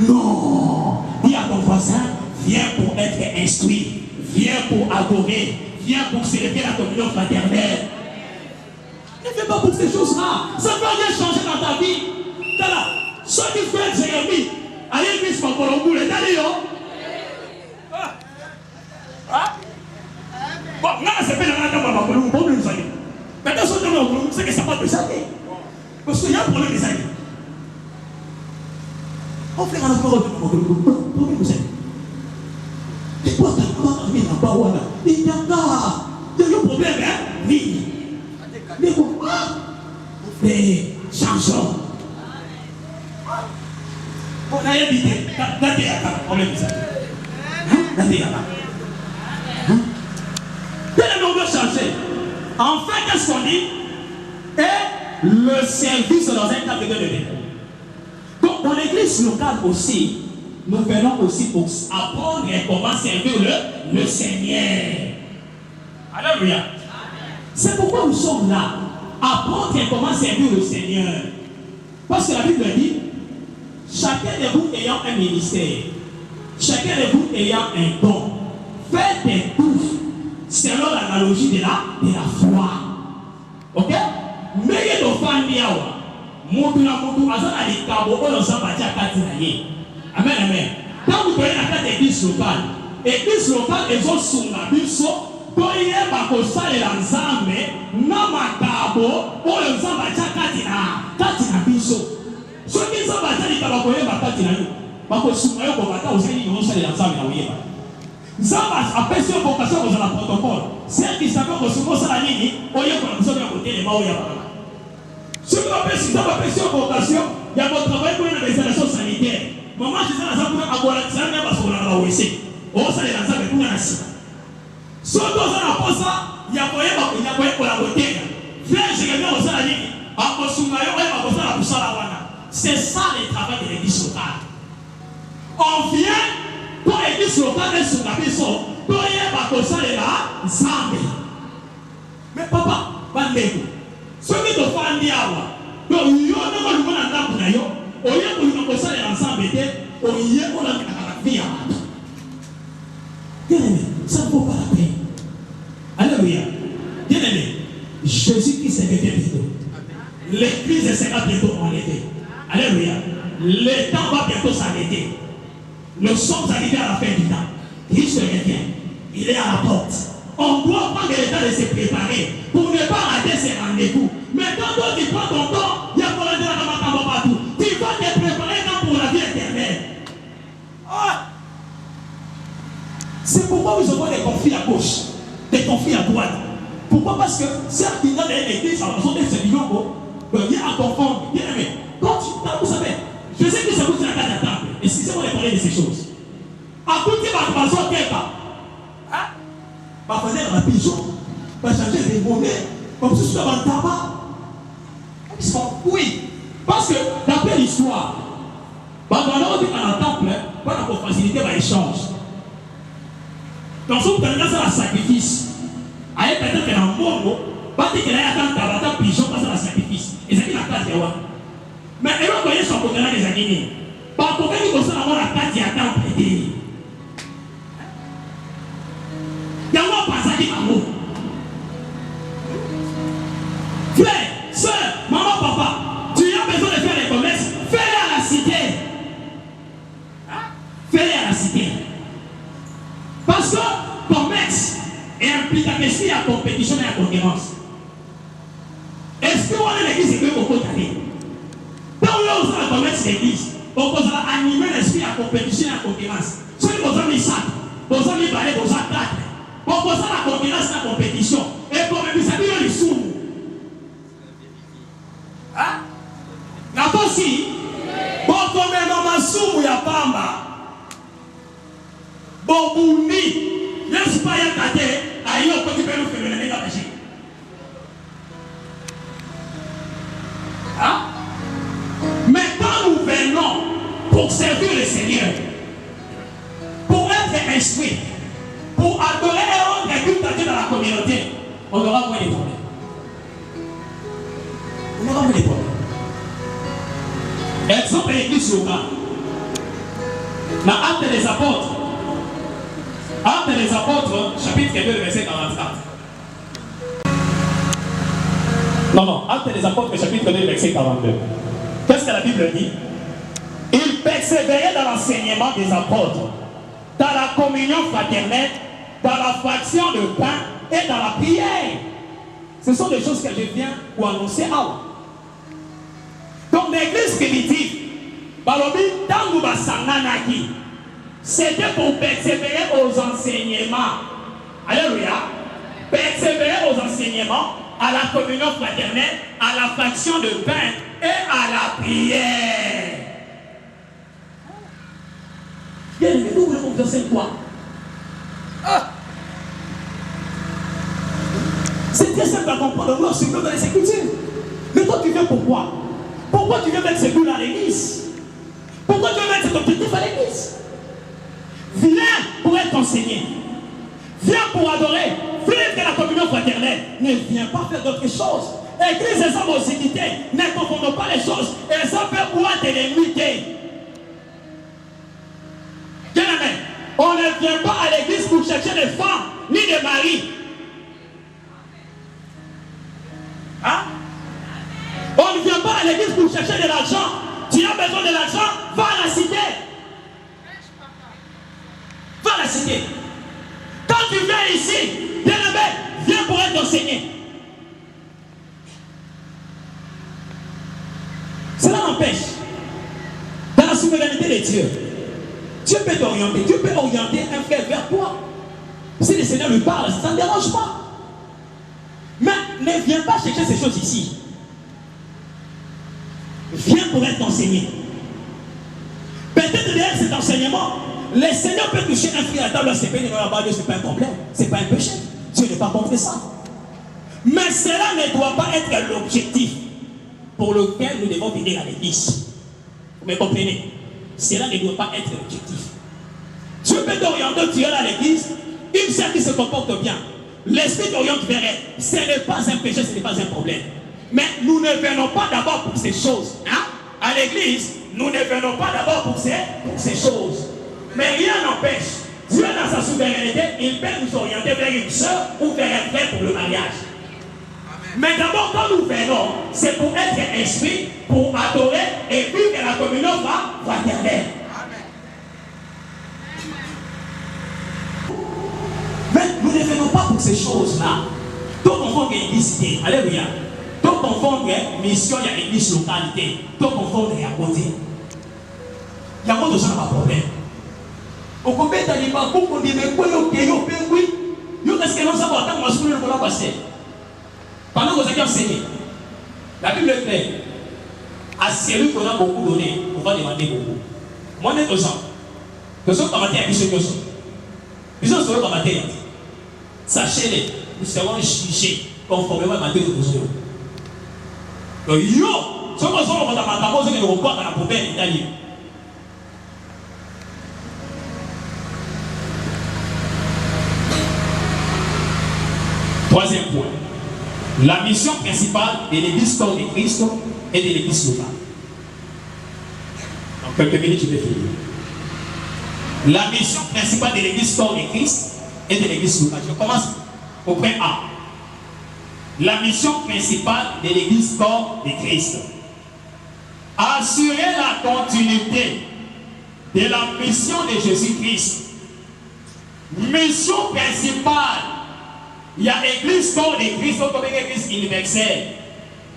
Non. Dis à ton voisin, viens pour être instruit. Viens pour adorer. Viens pour célébrer la communion fraternelle. Ne fais pas toutes ces choses-là. Ça ne va rien changer dans ta vie. Voilà, ceux qui font Jérémie, allez l'église pour le bout, les d'ailleurs. Bon, là, c'est pas la main pour le bout, nous allons. Maintenant, ce que c'est que ça va te années. Parce qu'il y a un problème des années. On fait un accord pour le bout, nous allons. Et quoi, t'as pas mis la parole là? Il y a un problème, hein? Oui. Mais quoi? Mais changeons. On a évité. Là, il y a un problème. Là, il y a un. Quel est le changer? En fait, qu'est-ce qu'on dit? Et le service dans un cadre de données. dans l'église locale aussi, nous venons aussi pour apprendre comment servir le Seigneur. Alléluia. C'est pourquoi nous sommes là. Apprendre comment servir le Seigneur. Parce que la Bible dit, chacun de vous ayant un ministère, chacun de vous ayant un don, faites des tout selon l'analogie de la foi. Ok? Mais il faut faire mutu na mutu azana likabo oyo samba tia kati na ye. Amen, amen. Quand vous voyez la carte d'église locale, ils ont sunga biso, toyeba kosalela nzambe na makabo oyo samba tia kati na biso. Soki nzambe tia likabo koyeba kati na yo, bakosunga yo kobata osali yo osalela nzambe na oyeba. Nzambe apesi yo vocation kozala protocole. C'est qui savait kosunga osala nini, oyeba na biso ya kotelema oyeba. Ce qu'on appelle si ça va passer en vocation, il y a votre travail pour une installation sanitaire. Maman, je sais la salle pour avoir la salle, parce qu'on a la OEC. On s'en est dans ça, mais pour la salle. Ce qu'on a ça, il y a moyen pour la beauté. Frère, j'ai quelqu'un au salle, à Kosumayo, à Kosala, pour Salawana. C'est ça le travail de l'église locale. On vient pour l'église locale et sur la maison, pour y avoir Kosala et la Zambé. Mais papa, bandez-vous. Ce qui te fait un diable, donc il y a un peu de temps pour yo, au lieu de nous passer ensemble, au lieu de nous la vie à bien-aimé, ça ne vaut pas la peine. Alléluia. Bien-aimé, Jésus-Christ est bientôt. L'église sera bientôt enlevée. Alléluia. Le temps va bientôt s'arrêter. Nous sommes arrivés à la fin du temps. Christ revient. Il est à la porte. On doit prendre le temps de se préparer pour ne pas rater ses rendez-vous. Mais quand toi tu prends ton temps, il y a pas de temps partout. Tu vas te préparer pour la vie éternelle. Ah. C'est pourquoi vous avez des conflits à gauche, des conflits à droite. Pourquoi? Parce que certes, il y a des églises, en faisant des séminaires, il y a un confort. Bien aimé. Quand vous savez, je sais que ça vous tient à la table. Excusez-moi de parler de ces choses. À côté de votre façon, va faire dans la pigeon, va changer des monnaies, comme si c'était dans le tabac. Oui, parce que d'après l'histoire, dans le temple, pour faciliter l'échange. Donc, si vous prenez ça, le sacrifice, avec peut-être que dans le monde, pas dire qu'il y a un tabac, pigeon, pas ça, le sacrifice. Et c'est qui la carte de roi. Mais elle va voyer son côté des animés. Par contre, il faut savoir la carte de temple. Il y a un passage qui m'a mot. Frère, soeur, maman, papa, tu as besoin de faire les commerces, fais-les à la cité. Fais-les à la cité. Parce que commerce implique à qu'il y a compétition et la concurrence. Est-ce que on a l'église et que vous pouvez aller? Quand on a le commerce l'église, on peut animer l'esprit à compétition et à concurrence. Ceux qui ont mis ça, vous avez mis balai, vous avez quatre. On pose la concurrence et la compétition. Et comme vous savez, il y a les sous. Hein? D'accord aussi? Bon, comme un homme sous, il y a pamba. Bon, bouni. N'est-ce pas, il y a kate. Aïe, on peut nous faire le négocier. Hein? Mais quand nous venons pour servir le Seigneur, pour être instruits, pour adorer et rendre culte à Dieu dans la communauté, on aura moins de problèmes. On aura moins de problèmes. Exemple, l'église locale. Dans Actes des Apôtres, chapitre 2, verset 44. Non, Actes des Apôtres, chapitre 2, verset 42. Qu'est-ce que la Bible dit? Ils persévéraient dans l'enseignement des apôtres, dans la communion fraternelle, dans la fraction de pain et dans la prière. Ce sont des choses que je viens pour annoncer à vous. Donc l'église primitive, c'était pour persévérer aux enseignements. Alléluia. Persévérer aux enseignements, à la communion fraternelle, à la fraction de pain et à la prière. Bien, mais nous voulons vous enseigner quoi? C'est très simple à comprendre. Nous, c'est comme dans les Écritures. Mais toi, tu viens pourquoi? Pourquoi tu viens mettre ce but dans l'église? Pourquoi tu veux mettre cet objectif à l'église? Viens pour être enseigné. Viens pour adorer. Viens que la communion fraternelle. Ne viens pas faire d'autres choses. Église, les hommes aussi quittés. Ne confondons pas les choses. Et ça peut pouvoir te limiter. Bien amen. On ne vient pas à l'église pour chercher des femmes, ni des maris. Hein? On ne vient pas à l'église pour chercher de l'argent. Tu as besoin de l'argent, va à la cité. Va à la cité. Quand tu viens ici, bien aimé, viens pour être enseigné. Cela n'empêche, dans la souveraineté de Dieu, Dieu peut t'orienter, Dieu peut orienter un frère vers toi. Si le Seigneur lui parle, ça ne dérange pas. Mais ne viens pas chercher ces choses ici. Viens pour être enseigné. Peut-être derrière cet enseignement, le Seigneur peut toucher un frère à table, c'est pas un problème, c'est pas un péché. Dieu n'est pas contre ça. Mais cela ne doit pas être l'objectif pour lequel nous devons venir à l'église. Vous me comprenez? Cela ne doit pas être l'objectif. Dieu peut t'orienter, tu es à l'église, une sœur qui se comporte bien. L'esprit t'oriente vers elle. Ce n'est pas un péché, ce n'est pas un problème. Mais nous ne venons pas d'abord pour ces choses. Hein? À l'église, nous ne venons pas d'abord pour ces choses. Mais rien n'empêche. Dieu, dans sa souveraineté, il peut nous orienter vers une sœur ou vers un frère pour le mariage. Mais d'abord, quand nous venons, c'est pour être instruits, pour adorer et vivre que la communion fraternelle. Mais nous ne venons pas pour ces choses-là. Tout confondre l'église, alléluia. Tout confondre mission, il y a l'église localité. Tout confondre à côté. Il y a beaucoup de gens qui n'ont pas de problème. Au combien de temps, beaucoup de gens qui ont dit, oui, qu'est-ce que nous avons attendre à ce que nous allons passer? Pendant que vous avez enseigné, la Bible est claire. À celui qu'on a beaucoup donné, on va demander beaucoup. Moi, je suis que ce soit à ils sont sur le matin. Sachez-le, nous serons jugés conformément à la matin de Bouzou. Donc, yo, ce qu'on s'en va dans c'est que nous reportons à la poubelle d'Italie. Troisième point. La mission principale de l'église corps de Christ et de l'église locale. En quelques minutes, je vais finir. La mission principale de l'église corps de Christ et de l'église locale. Je commence au point A. La mission principale de l'église corps de Christ. Assurer la continuité de la mission de Jésus-Christ. Mission principale. Il y a l'église corps de Christ, comme l'église universelle.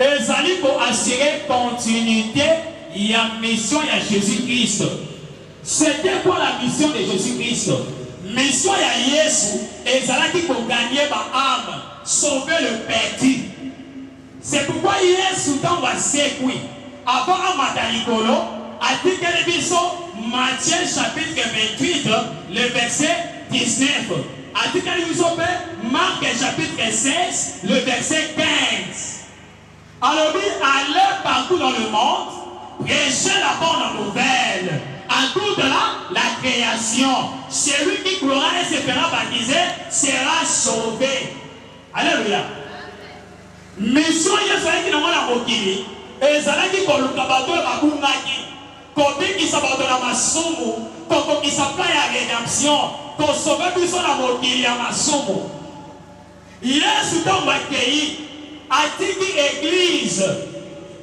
Et ça dit pour assurer continuité, il y a mission, il y a Jésus-Christ. C'était quoi la mission de Jésus-Christ? Mission, il y a Jésus. Et ça dit pour gagner ma âme, sauver le perdu. C'est pourquoi Jésus dans va sécouer. Avant un matalikolo, a dit que le biso, Matthieu chapitre 28, le verset 19. A dit que le biso, Marc chapitre 16, le verset 15. Alors, allez partout dans le monde, prêchez la bonne nouvelle. À tout de la création. Celui qui croira et se fera baptiser sera sauvé. Alléluia. Mission Yesu qui n'a pas la mokili. Et ça qui koluka bato la kungaki. Kobi qui s'abato la masumu. Koko qui s'appelle la rédemption. Ko sauver biso la mokili ya masumu. Yesu dans bakei a dit église.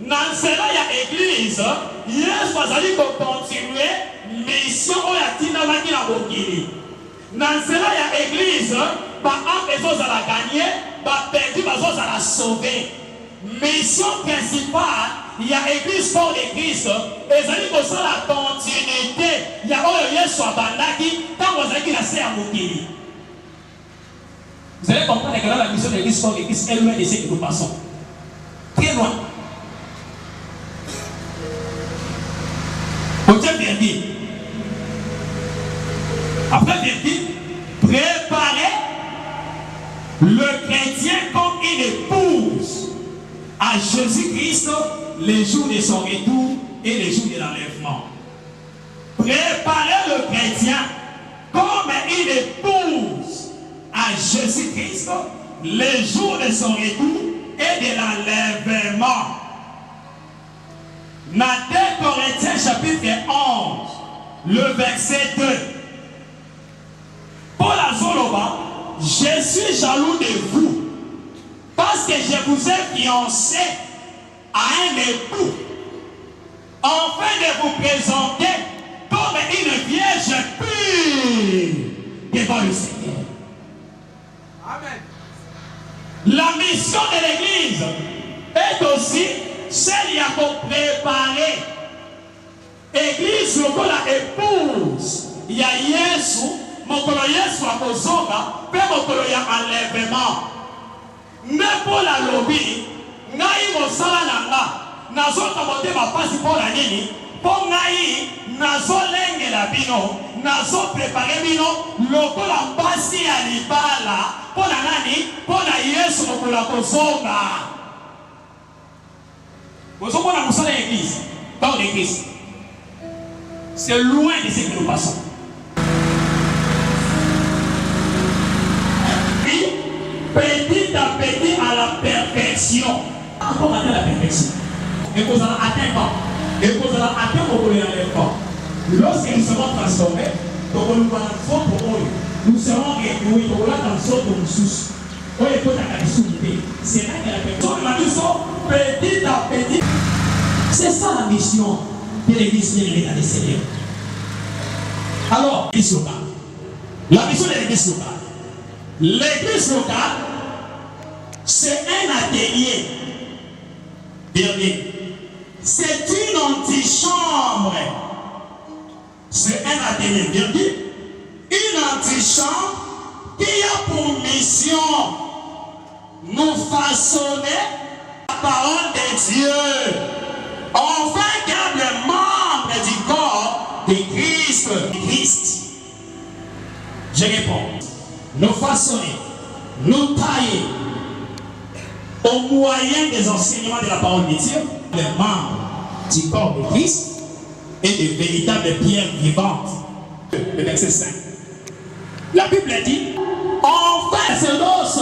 Dans cela il y a église. Yesu azali ko continuer mission oya tina baki na bokili. Dans cela il y a église. Ba âme à la gagner, ba perdu bazos à la sauver. Mission principale, il y a église corps de Christ. Et ça dit que ça la continuité. Il y a Yesu abandaki quand vous avez la serre à bokili. Vous allez comprendre que la mission de l'église corps de Christ est loin de ce que nous passons. Très loin. Verdi. Après verdi, préparer le chrétien comme une épouse à Jésus-Christ les jours de son retour et les jours de l'enlèvement. Préparer le chrétien comme une épouse à Jésus-Christ le jour de son retour et de l'enlèvement. Dans 2 Corinthiens chapitre 11, le verset 2. Paul Azoloba, je suis jaloux de vous parce que je vous ai fiancé à un époux, afin de vous présenter comme une vierge pure devant le Seigneur. Amen. La mission de l'Église est aussi celle de préparer l'Église pour la épouse. Il y a Yesu, mon colo Yesu a kozonga, pe mon colo ya enlèvement. Ne pour la lobby, ngai mosala nanga, nazo kamote ma pasi pour la nini, pour ngai nazo lenge la bino, nazo préparer bino, loko la pasi ya libala, pour la nani, pour la Yesu mon colo kozonga. Vous avez la moussala l'église, pas l'église. C'est loin de ce que nous passons. Puis, petit à petit à la perfection. Comment atteindre la perfection? Et vous allez atteindre. Et vous allez atteindre au l'enlèvement. Lorsque nous serons transformés, nous serons réunis dans le sort de nous. C'est là que la perfection, petit à petit. C'est ça la mission de l'église bien-aimée des Seigneurs. Alors, l'église locale. La mission de l'église locale. L'église locale, c'est un atelier. Dernier. C'est une antichambre. C'est un atelier. Dernier. Une antichambre qui a pour mission nous façonner la parole de Dieu. Enfin, car le membre du corps de Christ. Je réponds. Nous façonner, nous tailler au moyen des enseignements de la parole de Dieu, les membres du corps de Christ et de véritables pierres vivantes. Le verset 5. La Bible dit, enfin, c'est l'os.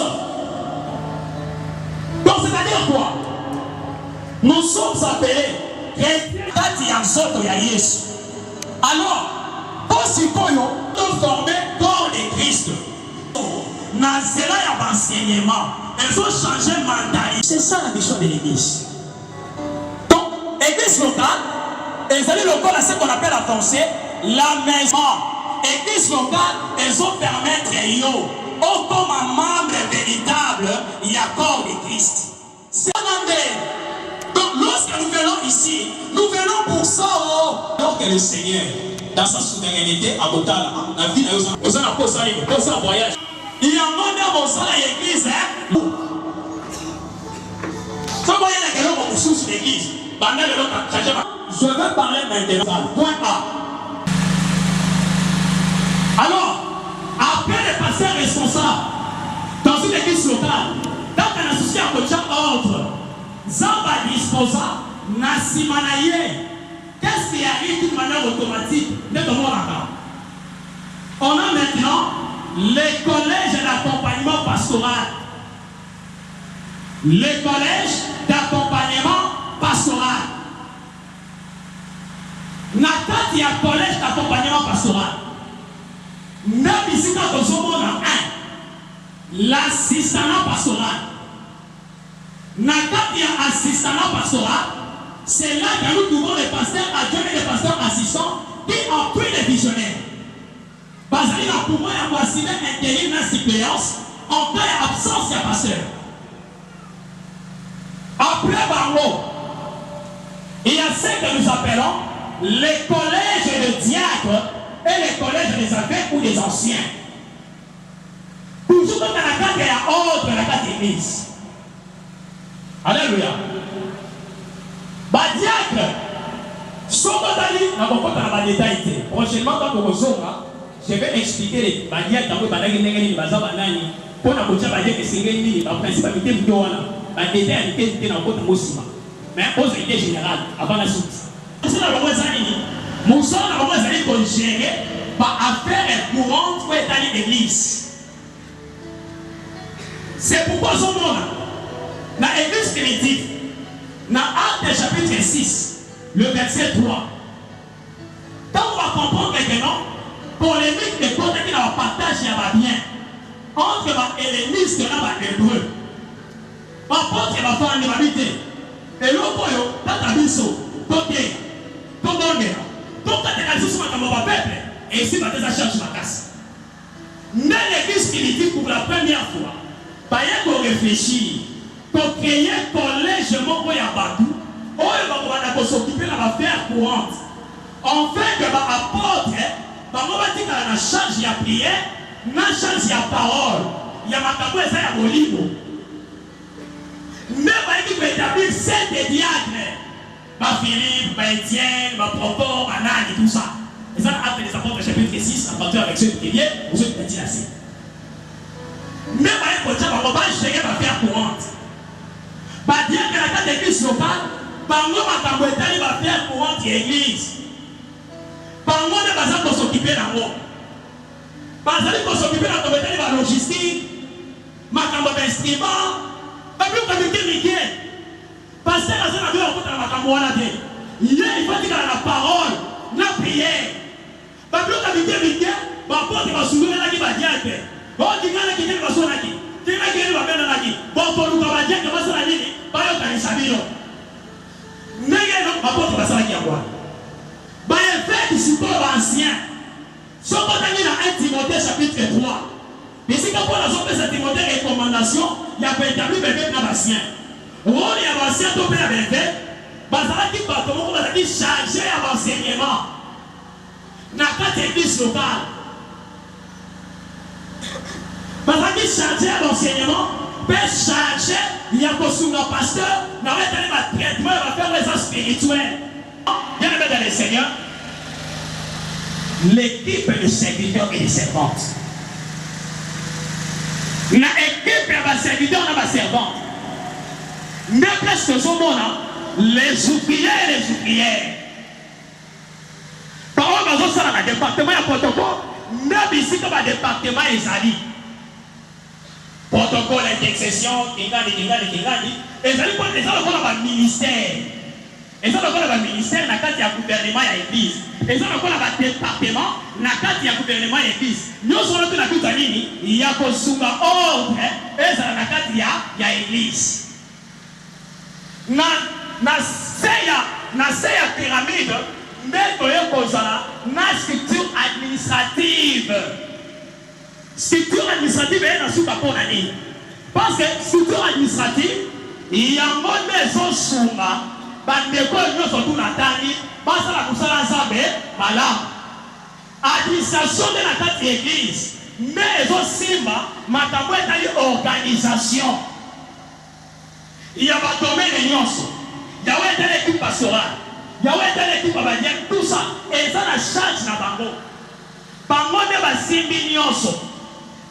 Donc, c'est-à-dire quoi? Nous sommes appelés alors, aussi nous former corps de Christ. Dans cela, il y a enseignement. Il faut changer mentalité. C'est ça la mission de l'église. Donc, l'église locale, ils allaient local à ce qu'on appelle en français la maison. L'église locale, ils vont permettre comme un membre véritable, il y a corps de Christ. C'est un donc, lorsque nous venons ici, nous venons pour ça. Alors que le Seigneur, dans sa souveraineté, à Botala, la vie de Osana voyage. Il y a un monde à l'église. Si vous voyez les gens qui sont sur l'église, je vais parler maintenant. Point A. Alors, après le pasteur responsable, dans une église locale, dans un associé à côté ordre, Zamba disposa, Nasimanaye. Qu'est-ce qui arrive d'une manière automatique? On a maintenant les collèges d'accompagnement pastoral. Les collèges d'accompagnement pastoral. Nakati y a collège d'accompagnement pastoral. Nabisika Tozomona 1. L'assistanat pastoral. Nakati y a assistanat pastoral. C'est là que nous trouvons les pasteurs adjoints et les pasteurs assistants qui appuient les visionnaires. Basali na pour moi, il y a possible intérim dans suppléance en cas d'absence de pasteur. Après Bango, il y a ce que nous appelons les collèges de diacres et les collèges des évêques ou des anciens. Toujours dans la carte, il y a ordre de la carte d'église. Alléluia. Badiacre, Sokotali, n'a pas de détail. Prochainement, quand on reçoit, je vais expliquer les badiacres dans le badagé pour la prochaine badiacre, c'est la principalité de Douana. La détail est dans le côté Moussima. Mais aux idées générales, avant la suite. C'est la loi Zanini. Mousson, la maman, ils allaient gérer par affaires courantes pour étaler l'église. C'est pourquoi ce monde, dans l'église primitive, dans Actes chapitre 6, le verset 3, quand on va comprendre maintenant, polémique de côté qui n'a pas partage, il y a bien entre les hellénistes et les hébreux. Par contre, il va faire un habité. Et l'autre, quand tu as vu ça, tu et ici, va chercher ma casse. Dans l'église primitive, pour la première fois, il faut réfléchir, pour créer un collège pour y avoir tout, on va s'occuper de l'affaire courante. En fait, apôtre, on va dire que la charge, il y a prière, la charge, il y a parole, il y a ma tabou et ça, il y a mon livre. Mais il faut établir 7 diacres. Philippe, Étienne, Proto, Anan et tout ça. Et ça, acte des apôtres, chapitre 6, à partir avec ceux qui viennent, ou ceux qui ont dit assez. Mais on va gérer l'affaire courante. Dire que la carte d'église locale, on va faire courante l'église. On va s'occuper d'abord. On va s'occuper de la logistique, d'instruments, parce que il faut dire la parole, la prière. Il y a établi bébé dans l'ancien. On y a avancé à tomber avec bébé. Bazala qui va comment on va dire charger à l'enseignement. N'a pas d'église locale. Bazala qui charger à l'enseignement. Peut charger. Il y a un pasteur. N'a pas de traitement. Il va faire les actes spirituels. Bien aimé dans les seigneurs. L'équipe de serviteurs et de servantes. Na équipe de serviteurs et de servantes. Mais presque ce moment, les ouvriers et les ouvrières. Par exemple, dans le département, il y a un protocole. Même ici, dans le département, il y a protocole d'exception, et il y a un ministère. Et ça, le ministère, il y a un gouvernement et l'église. Et ça, le département, il y a un gouvernement et l'église. Nous sommes dans la il y a un ordre, et ça, il y a l'église. Na pyramide, mais na structure administrative. Structure administrative est dans ce qu'on a dit. Parce que structure administrative, il y a une maison souma, surtout la tani, parce que la coussala zabe, voilà. Administration de la carte d'église, mais ils ont simba, matambo est une organisation. Il y a un domaine de nyonso. Il y a une équipe pastorale. Il y a une équipe abadienne. Tout ça. Et ça la charge na bango. Bango de basimbi nyonso.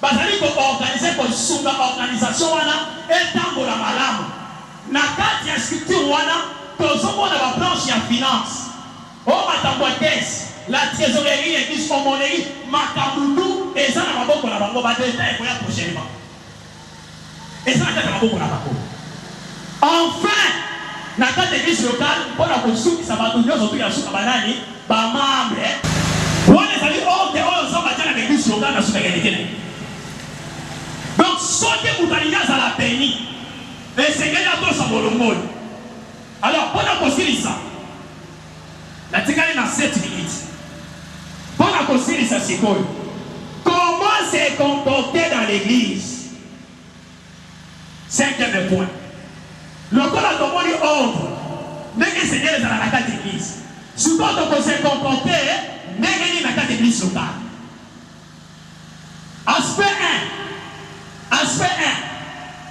Bazali ko organiser ko sunga organisation wana etango la malamu. Na kati ya structure wana tozomona ba branche ya finance. O matambo caisse, la trésorerie et puis aumônerie, makambu et ça na maboko na bango ba détail ko ya prochainement. Et ça na maboko na bango. Enfin, dans la église locale, pour la construction, ça va nous dire surtout la soupe à banane, par membre. On les a dit, oh, on va dans l'église locale, dans la souveraineté. Donc, ce que vous allez à la béni, et c'est qu'il y a tous à Bolomol. Alors, pour la construire ça, la tigale dans 7 minutes. Pour la construire ça, c'est quoi? Comment s'est comporté dans l'église? 5e point. Le corps a demandé ordre. N'est-ce que c'est dans la carte d'église. Souvent, on s'est comporté, n'est-ce que dans la carte d'église locale. Aspect 1. Aspect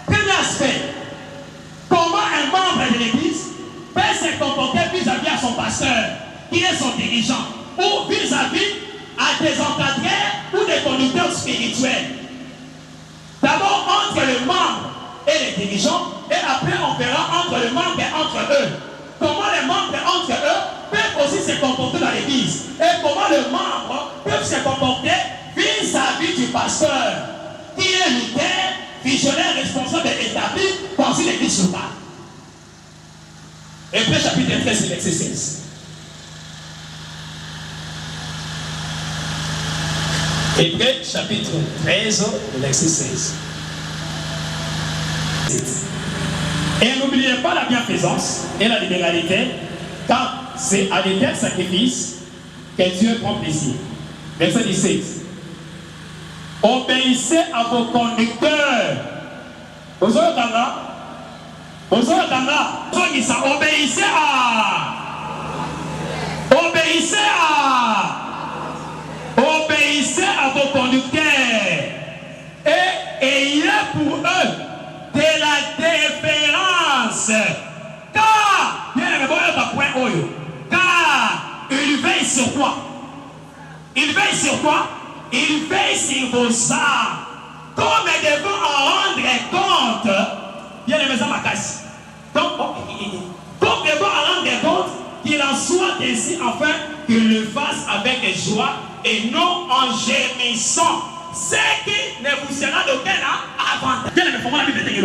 1. Premier aspect. Comment un membre de l'église peut se comporter vis-à-vis à son pasteur, qui est son dirigeant, ou vis-à-vis à des encadrés ou des conducteurs spirituels. D'abord, entre le membre et les dirigeants, et après on verra entre les membres et entre eux. Comment les membres entre eux peuvent aussi se comporter dans l'église. les membres peuvent se comporter vis-à-vis du pasteur, qui est leader, visionnaire, responsable et établi dans une église locale. Hébreux chapitre 13, verset 16. Hébreux chapitre 13, verset 16. Et n'oubliez pas la bienfaisance et la libéralité, car c'est à l'éternel sacrifice que Dieu prend plaisir. Verset 17. Obéissez à vos conducteurs. Obéissez à vos conducteurs et ayez pour eux de la déférence, car il veille sur quoi? Il veille sur quoi? Il veille sur vos âmes, comme nous devons en rendre compte. Bien aimé, ça m'a cassé. Donc, comme nous devons en rendre compte, qu'il en soit ainsi, afin qu'il le fasse avec joie et non en gémissant. Ce qui ne vous sera d'aucun avantage. Bien aimé, comment la Bible est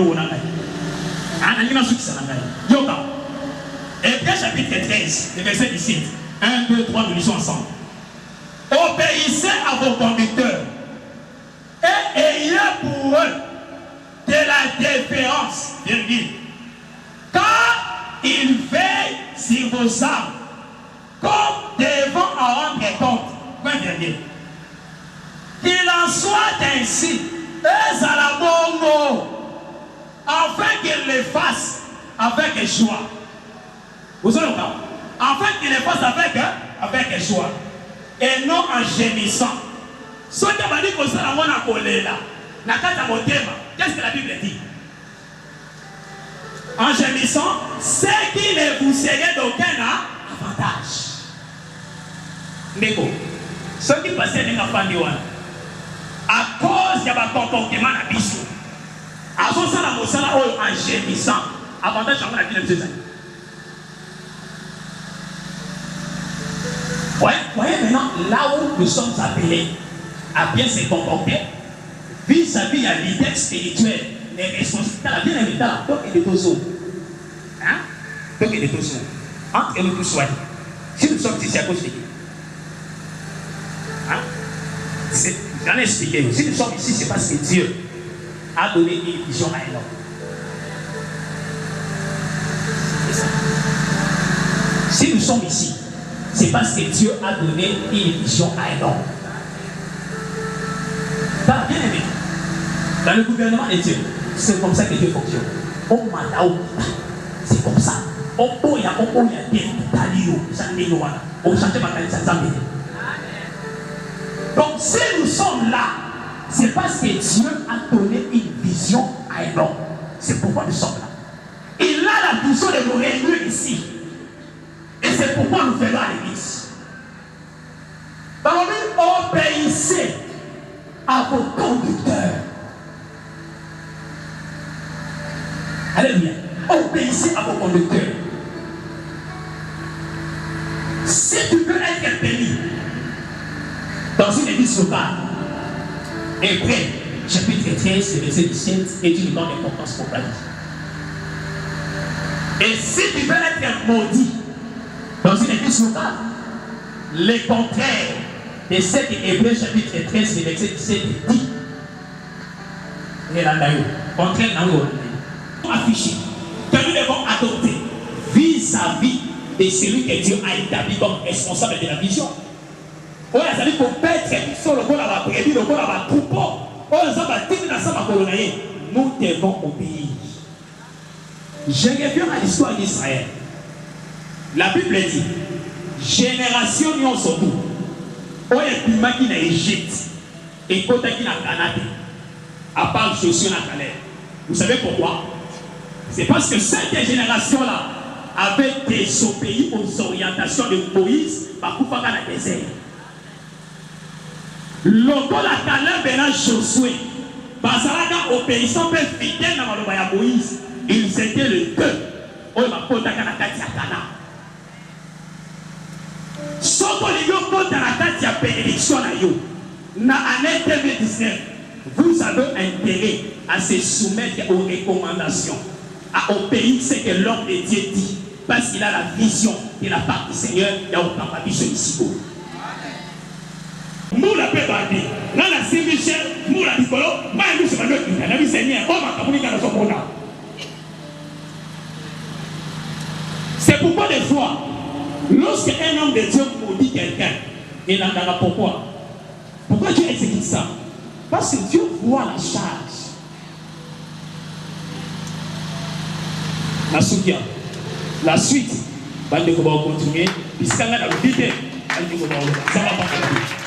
Hébreux chapitre 13, verset 17. 1, 2, 3, nous lisons ensemble. Obéissez à vos conducteurs et ayez pour eux de la déférence, car ils veillent sur vos âmes, comme devant en rendre compte. Qu'il en soit ainsi, eux à la bonne, afin qu'ils le fassent avec joie. Vous avez le cas? Afin qu'ils le fassent avec joie. Et non en gémissant. Ce qui m'a dit que ça, la mona colère, la carte à mon thème, qu'est-ce que la Bible dit? En gémissant, ce qui ne vous serait d'aucun avantage. Neko, ce qui passait dans la famille, à cause de votre comportement à Bissou, à cause de la motion en gémissant, avantage à la vie de Jésus. Voyez maintenant là où nous sommes appelés à bien se comporter vis-à-vis de la leader spirituelle, les responsabilités, la bien invitée, donc il est tous. Hein? Donc il est tous. Entre nous tous, si nous sommes ici à cause de qui? Hein? J'en ai expliqué. Si nous sommes ici, c'est parce que Dieu a donné une vision à un homme. C'est ça. Si nous sommes ici, c'est parce que Dieu a donné une vision à un homme. Bien aimé, dans le gouvernement de Dieu, c'est comme ça que Dieu fonctionne. C'est comme ça. Donc si nous sommes là, c'est parce que Dieu a donné une vision à un homme. C'est pourquoi nous sommes là. Il a la vision de nous réunir ici. Et c'est pourquoi nous faisons à l'église. Obéissez à vos conducteurs. Alléluia. Obéissez à vos conducteurs. Si tu veux être béni dans une église locale, Hébreux chapitre 13, verset 17 est une grande importance pour ta vie. Et si tu veux être maudit dans une église locale, le contraire de ce que Hébreux chapitre 13, verset 17 dit. Contraire affiché que nous devons adopter vis-à-vis de celui que Dieu a établi comme responsable de la vision. Nous devons obéir. Je reviens à l'histoire d'Israël. La Bible dit génération non surtout. Oya qui na Égypte et kota qui na Canada. À part Josué na Calais. Vous savez pourquoi? C'est parce que cette génération-là avait désobéi aux orientations de Moïse par Koufaka dans le désert. Lorsque la Calais bena Josué, Bazalaka obéissant peu fidèle dans le Moïse, ils étaient le deux. Oya kota kana kati ya Cana. Sauf Soko liyo kota na kati ya bénédiction na yo. Na année 2019, vous avez intérêt à se soumettre aux recommandations, à obéir ce que l'homme de Dieu dit, parce qu'il a la vision de la part du Seigneur et au Papa Bicho ici. Moula pe bandi, là la Saint-Michel, moula Nicolo, moi je suis venu qui n'a vu Seigneur, on m'a communiqué dans son monde. C'est pourquoi des fois, lorsqu'un homme de Dieu maudit quelqu'un, il n'en a pas pourquoi. Pourquoi Dieu exécute ça? Parce que Dieu voit la charge. La suite, va continuer, puisqu'on a la vérité, ça va pas continuer.